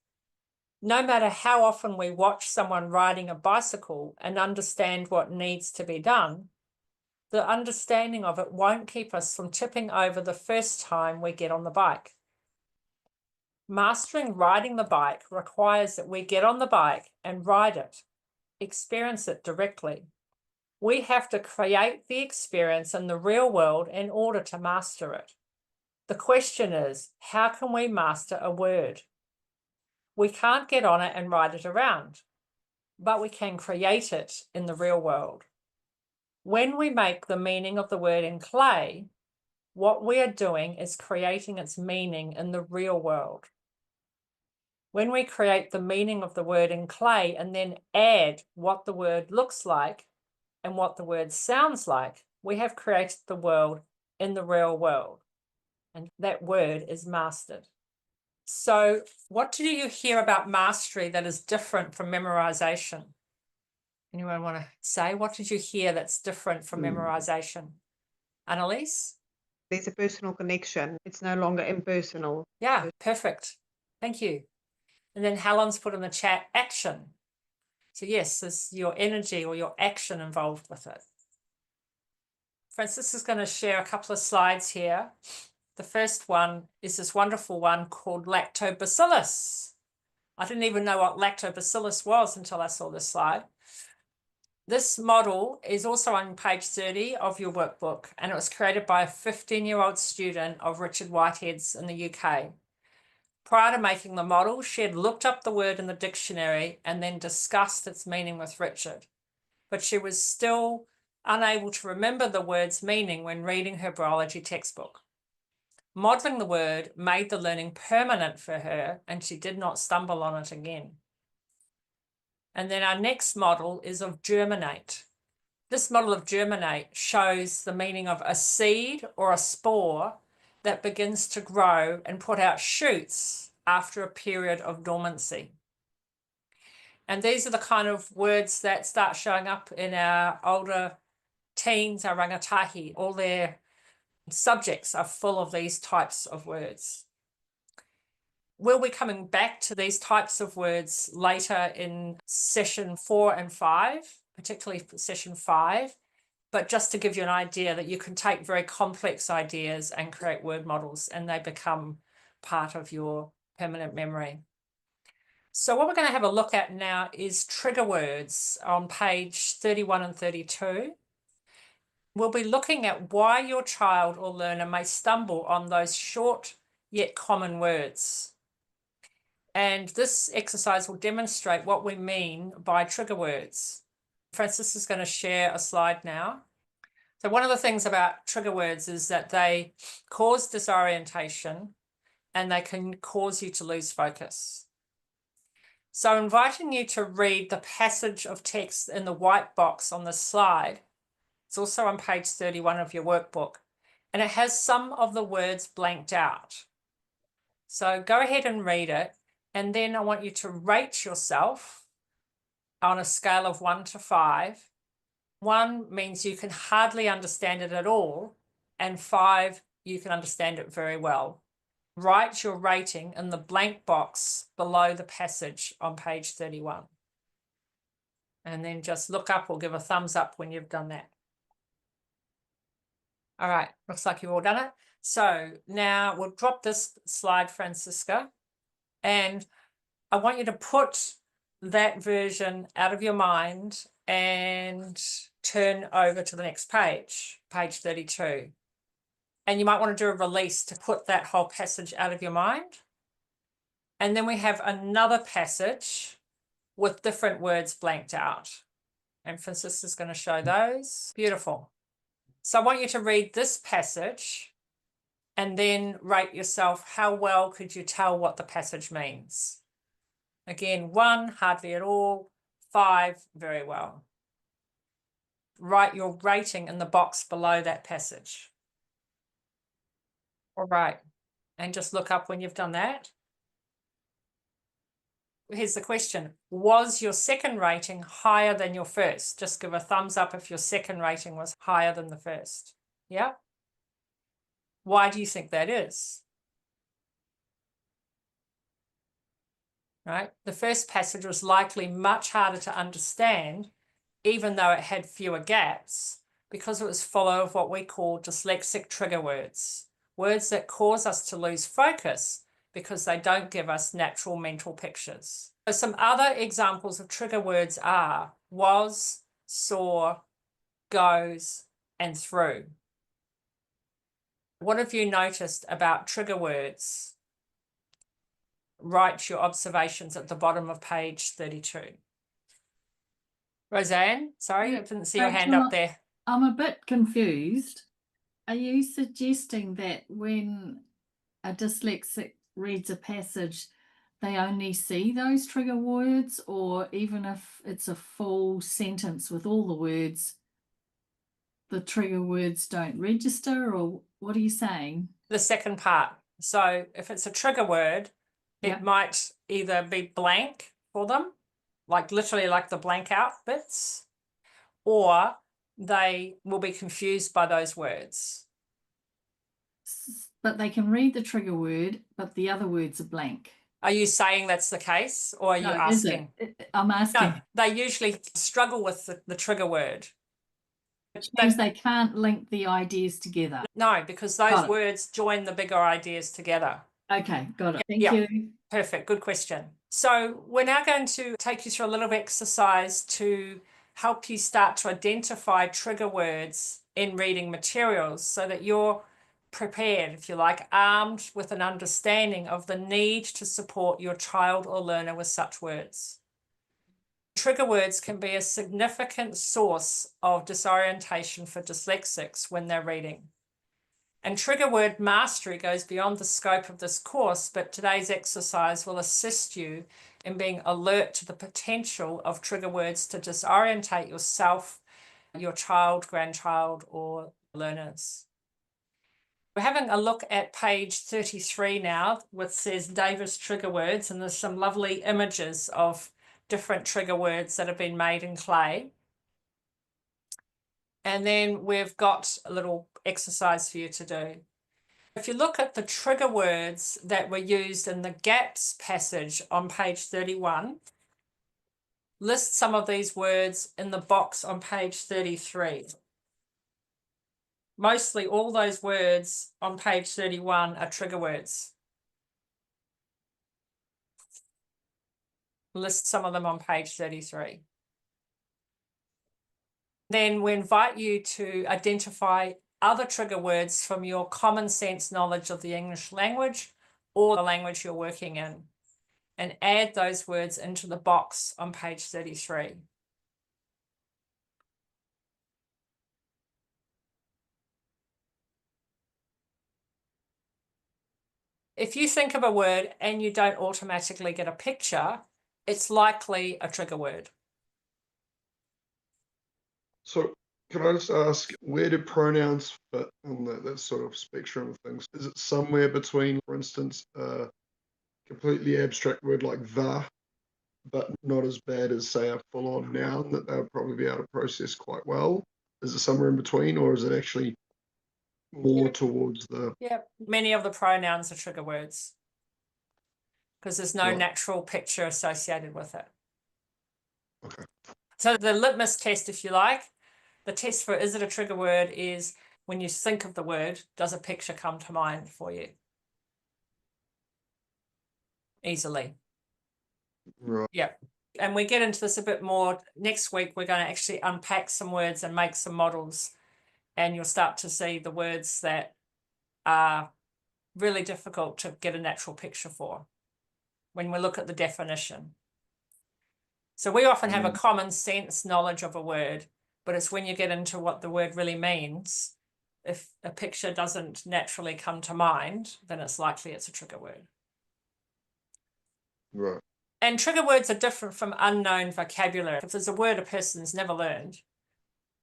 No matter how often we watch someone riding a bicycle and understand what needs to be done, the understanding of it won't keep us from tipping over the first time we get on the bike. Mastering riding the bike requires that we get on the bike and ride it, experience it directly. We have to create the experience in the real world in order to master it. The question is, how can we master a word? We can't get on it and ride it around, but we can create it in the real world. When we make the meaning of the word in clay, what we are doing is creating its meaning in the real world. When we create the meaning of the word in clay and then add what the word looks like and what the word sounds like, we have created the world in the real world. And that word is mastered. So what do you hear about mastery that is different from memorization? Anyone want to say, what did you hear that's different from memorization? Annalise? There's a personal connection. It's no longer impersonal. Yeah, perfect. Thank you. And then Helen's put in the chat, action. So yes, there's your energy or your action involved with it. Francis is going to share a couple of slides here. The first one is this wonderful one called lactobacillus. I didn't even know what lactobacillus was until I saw this slide. This model is also on page 30 of your workbook, and it was created by a 15-year-old student of Richard Whitehead's in the UK. Prior to making the model, she had looked up the word in the dictionary and then discussed its meaning with Richard. But she was still unable to remember the word's meaning when reading her biology textbook. Modelling the word made the learning permanent for her, and she did not stumble on it again. And then our next model is of germinate. This model of germinate shows the meaning of a seed or a spore that begins to grow and put out shoots after a period of dormancy. And these are the kind of words that start showing up in our older teens, our rangatahi. All their subjects are full of these types of words. We'll be coming back to these types of words later in session 4 and 5, particularly for session 5. But just to give you an idea that you can take very complex ideas and create word models, and they become part of your permanent memory. So what we're going to have a look at now is trigger words on page 31 and 32. We'll be looking at why your child or learner may stumble on those short yet common words. And this exercise will demonstrate what we mean by trigger words. Francis is going to share a slide now. So one of the things about trigger words is that they cause disorientation and they can cause you to lose focus. So inviting you to read the passage of text in the white box on the slide. It's also on page 31 of your workbook, and it has some of the words blanked out. So go ahead and read it, and then I want you to rate yourself on a scale of 1 to 5. 1 means you can hardly understand it at all, and 5, you can understand it very well. Write your rating in the blank box below the passage on page 31. And then just look up or give a thumbs up when you've done that. All right, looks like you've all done it. So now we'll drop this slide, Francisca, and I want you to put that version out of your mind and turn over to the next page, page 32. And you might want to do a release to put that whole passage out of your mind. And then we have another passage with different words blanked out. And Francisca's going to show those. Beautiful. So I want you to read this passage and then rate yourself. How well could you tell what the passage means? Again, 1, hardly at all. 5, very well. Write your rating in the box below that passage. All right, and just look up when you've done that. Here's the question. Was your second rating higher than your first? Just give a thumbs up if your second rating was higher than the first. Yeah? Why do you think that is? Right? The first passage was likely much harder to understand, even though it had fewer gaps, because it was full of what we call dyslexic trigger words. Words that cause us to lose focus because they don't give us natural mental pictures. So some other examples of trigger words are was, saw, goes, and through. What have you noticed about trigger words? Write your observations at the bottom of page 32. Roseanne, sorry, I didn't see your hand up there. I'm a bit confused. Are you suggesting that when a dyslexic reads a passage, they only see those trigger words, or even if it's a full sentence with all the words, the trigger words don't register, or what are you saying? The second part. So if it's a trigger word, it might either be blank for them, like literally like the blank out bits, or they will be confused by those words. But they can read the trigger word, but the other words are blank. Are you saying that's the case, or are you asking? I'm asking. No, they usually struggle with the trigger word. Which means they can't link the ideas together. No, because those words join the bigger ideas together. Okay, got it. Thank you. Perfect, good question. So we're now going to take you through a little exercise to help you start to identify trigger words in reading materials so that you're prepared, if you like, armed with an understanding of the need to support your child or learner with such words. Trigger words can be a significant source of disorientation for dyslexics when they're reading. And trigger word mastery goes beyond the scope of this course, but today's exercise will assist you in being alert to the potential of trigger words to disorientate yourself, your child, grandchild, or learners. We're having a look at page 33 now, which says Davis trigger words, and there's some lovely images of different trigger words that have been made in clay. And then we've got a little exercise for you to do. If you look at the trigger words that were used in the gaps passage on page 31, list some of these words in the box on page 33. Mostly all those words on page 31 are trigger words. List some of them on page 33. Then we invite you to identify other trigger words from your common sense knowledge of the English language or the language you're working in, and add those words into the box on page 33. If you think of a word and you don't automatically get a picture, it's likely a trigger word. So can I just ask, where do pronouns fit on that sort of spectrum of things? Is it somewhere between, for instance, a completely abstract word like the, but not as bad as, say, a full-on noun that they would probably be able to process quite well? Is it somewhere in between, or is it actually more towards the... Yeah, many of the pronouns are trigger words because there's no Right. natural picture associated with it. Okay. So the litmus test, if you like, the test for is it a trigger word is when you think of the word, does a picture come to mind for you? Easily. Right. Yeah. And we get into this a bit more next week. We're going to actually unpack some words and make some models, and you'll start to see the words that are really difficult to get a natural picture for when we look at the definition. So we often have a common sense knowledge of a word, but it's when you get into what the word really means, if a picture doesn't naturally come to mind, then it's likely it's a trigger word. Right. And trigger words are different from unknown vocabulary. If there's a word a person's never learned,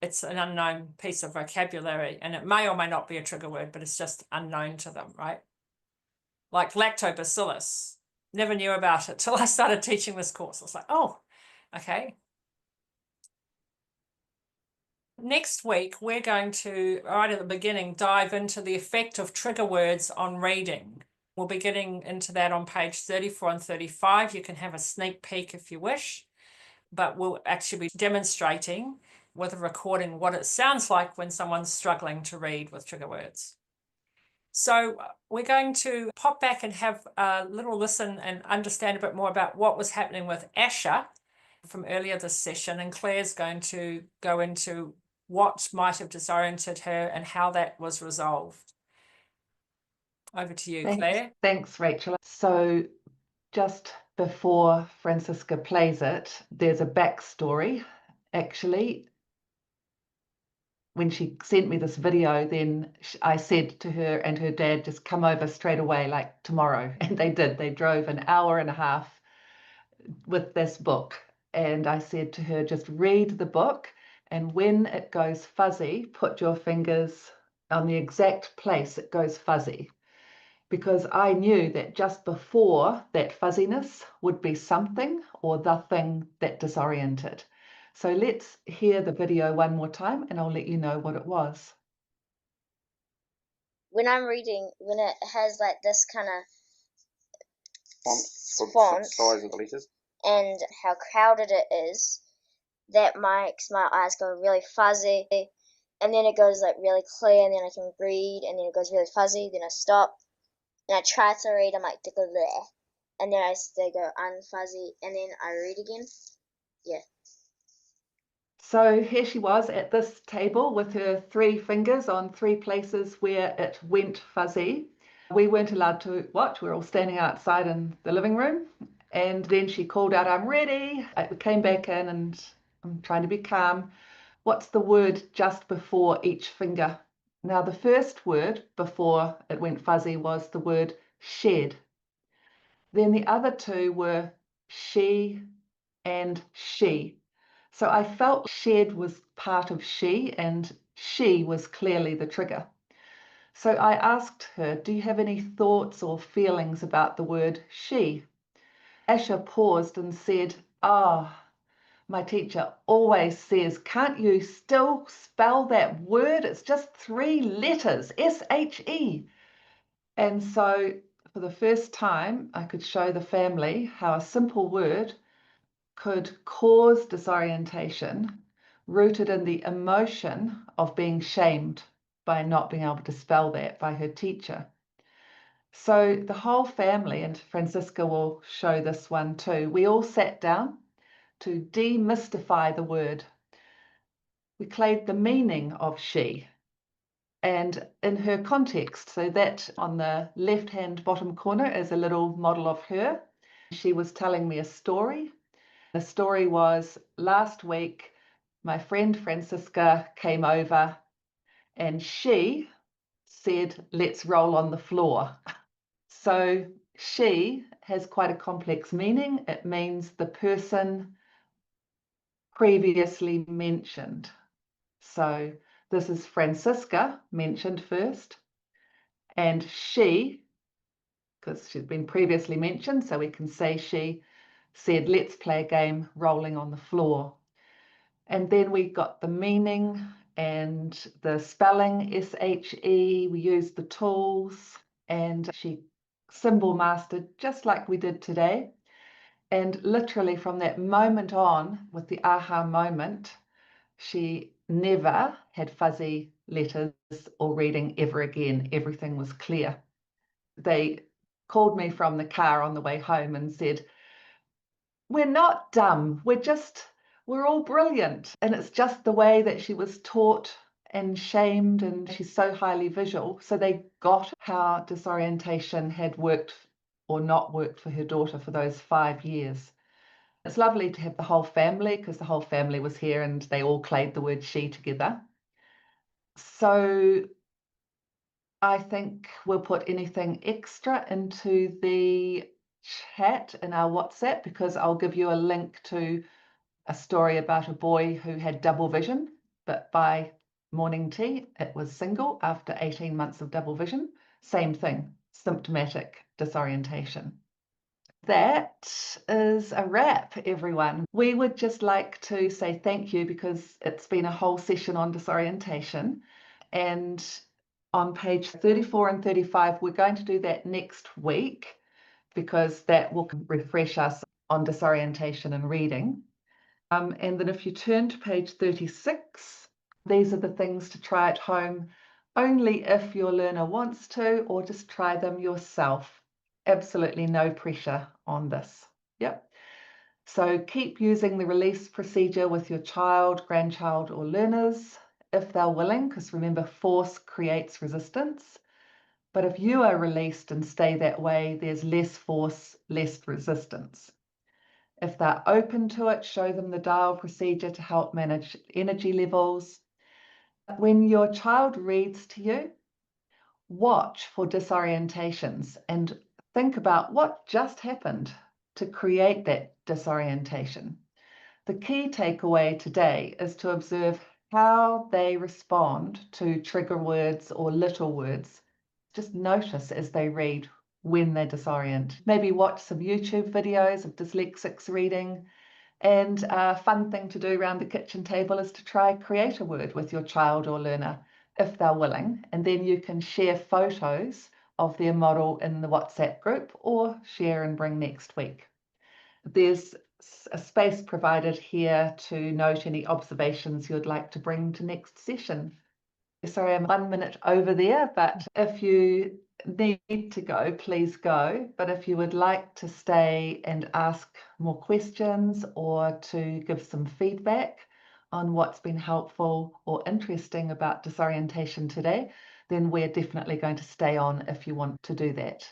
it's an unknown piece of vocabulary, and it may or may not be a trigger word, but it's just unknown to them, right? Like lactobacillus. Never knew about it till I started teaching this course. I was like, oh, okay. Next week, we're going to, right at the beginning, dive into the effect of trigger words on reading. We'll be getting into that on page 34 and 35. You can have a sneak peek if you wish, but we'll actually be demonstrating with a recording what it sounds like when someone's struggling to read with trigger words. So we're going to pop back and have a little listen and understand a bit more about what was happening with Asha from earlier this session, and Claire's going to go into what might have disoriented her and how that was resolved. Over to you, Claire. Thanks, Rachel. So just before Francisca plays it, there's a backstory. Actually, when she sent me this video, then I said to her and her dad, just come over straight away, like tomorrow. And they did. They drove an hour and a half with this book. And I said to her, just read the book. And when it goes fuzzy, put your fingers on the exact place it goes fuzzy. Because I knew that just before that fuzziness would be something or the thing that disoriented. So let's hear the video one more time and I'll let you know what it was. When I'm reading, when it has like this kind of font size of the letters and how crowded it is, that makes my eyes go really fuzzy, and then it goes like really clear, and then I can read, and then it goes really fuzzy, then I stop, and I try to read, I'm like, they go there, and then they go unfuzzy, and then I read again. Yeah. So here she was at this table with her 3 fingers on 3 places where it went fuzzy. We weren't allowed to watch. We were all standing outside in the living room. And then she called out, "I'm ready." I came back in and I'm trying to be calm. What's the word just before each finger? Now, the first word before it went fuzzy was the word shed. Then the other two were she and she. So I felt shed was part of she, and she was clearly the trigger. So I asked her, "Do you have any thoughts or feelings about the word she?" Asha paused and said, my teacher always says, can't you still spell that word? It's just 3 letters, S-H-E. And so for the first time, I could show the family how a simple word could cause disorientation rooted in the emotion of being shamed by not being able to spell that by her teacher. So the whole family, and Francisca will show this one too, we all sat down to demystify the word. We claimed the meaning of she and in her context. So that on the left-hand bottom corner is a little model of her. She was telling me a story. The story was, last week, my friend Francisca came over and she said, "Let's roll on the floor." So she has quite a complex meaning. It means the person previously mentioned. So this is Francisca mentioned first, and she, because she's been previously mentioned, so we can say she said, "Let's play a game rolling on the floor." And then we got the meaning and the spelling, S-H-E, we used the tools, and she symbol mastered just like we did today. And literally from that moment on, with the aha moment, she never had fuzzy letters or reading ever again. Everything was clear. They called me from the car on the way home and said, "We're not dumb, we're all brilliant." And it's just the way that she was taught and shamed, and she's so highly visual. So they got how disorientation had worked or not worked for her daughter for those 5 years. It's lovely to have the whole family, because the whole family was here and they all claimed the word she together. So I think we'll put anything extra into the chat in our WhatsApp, because I'll give you a link to a story about a boy who had double vision, but by morning tea, it was single after 18 months of double vision. Same thing, symptomatic disorientation. That is a wrap, everyone. We would just like to say thank you, because it's been a whole session on disorientation. And on page 34 and 35, we're going to do that next week, because that will refresh us on disorientation and reading. And then if you turn to page 36, these are the things to try at home, only if your learner wants to, or just try them yourself. Absolutely no pressure on this. Yep. So keep using the release procedure with your child, grandchild, or learners if they're willing, because remember, force creates resistance. But if you are released and stay that way, there's less force, less resistance. If they're open to it, show them the dial procedure to help manage energy levels. When your child reads to you, watch for disorientations and think about what just happened to create that disorientation. The key takeaway today is to observe how they respond to trigger words or little words. Just notice as they read when they disorient. Maybe watch some YouTube videos of dyslexics reading. And a fun thing to do around the kitchen table is to try create a word with your child or learner, if they're willing, and then you can share photos of their model in the WhatsApp group, or share and bring next week. There's a space provided here to note any observations you'd like to bring to next session. Sorry, I'm 1 minute over there, but if you need to go, please go. But if you would like to stay and ask more questions, or to give some feedback on what's been helpful or interesting about disorientation today, then we're definitely going to stay on if you want to do that.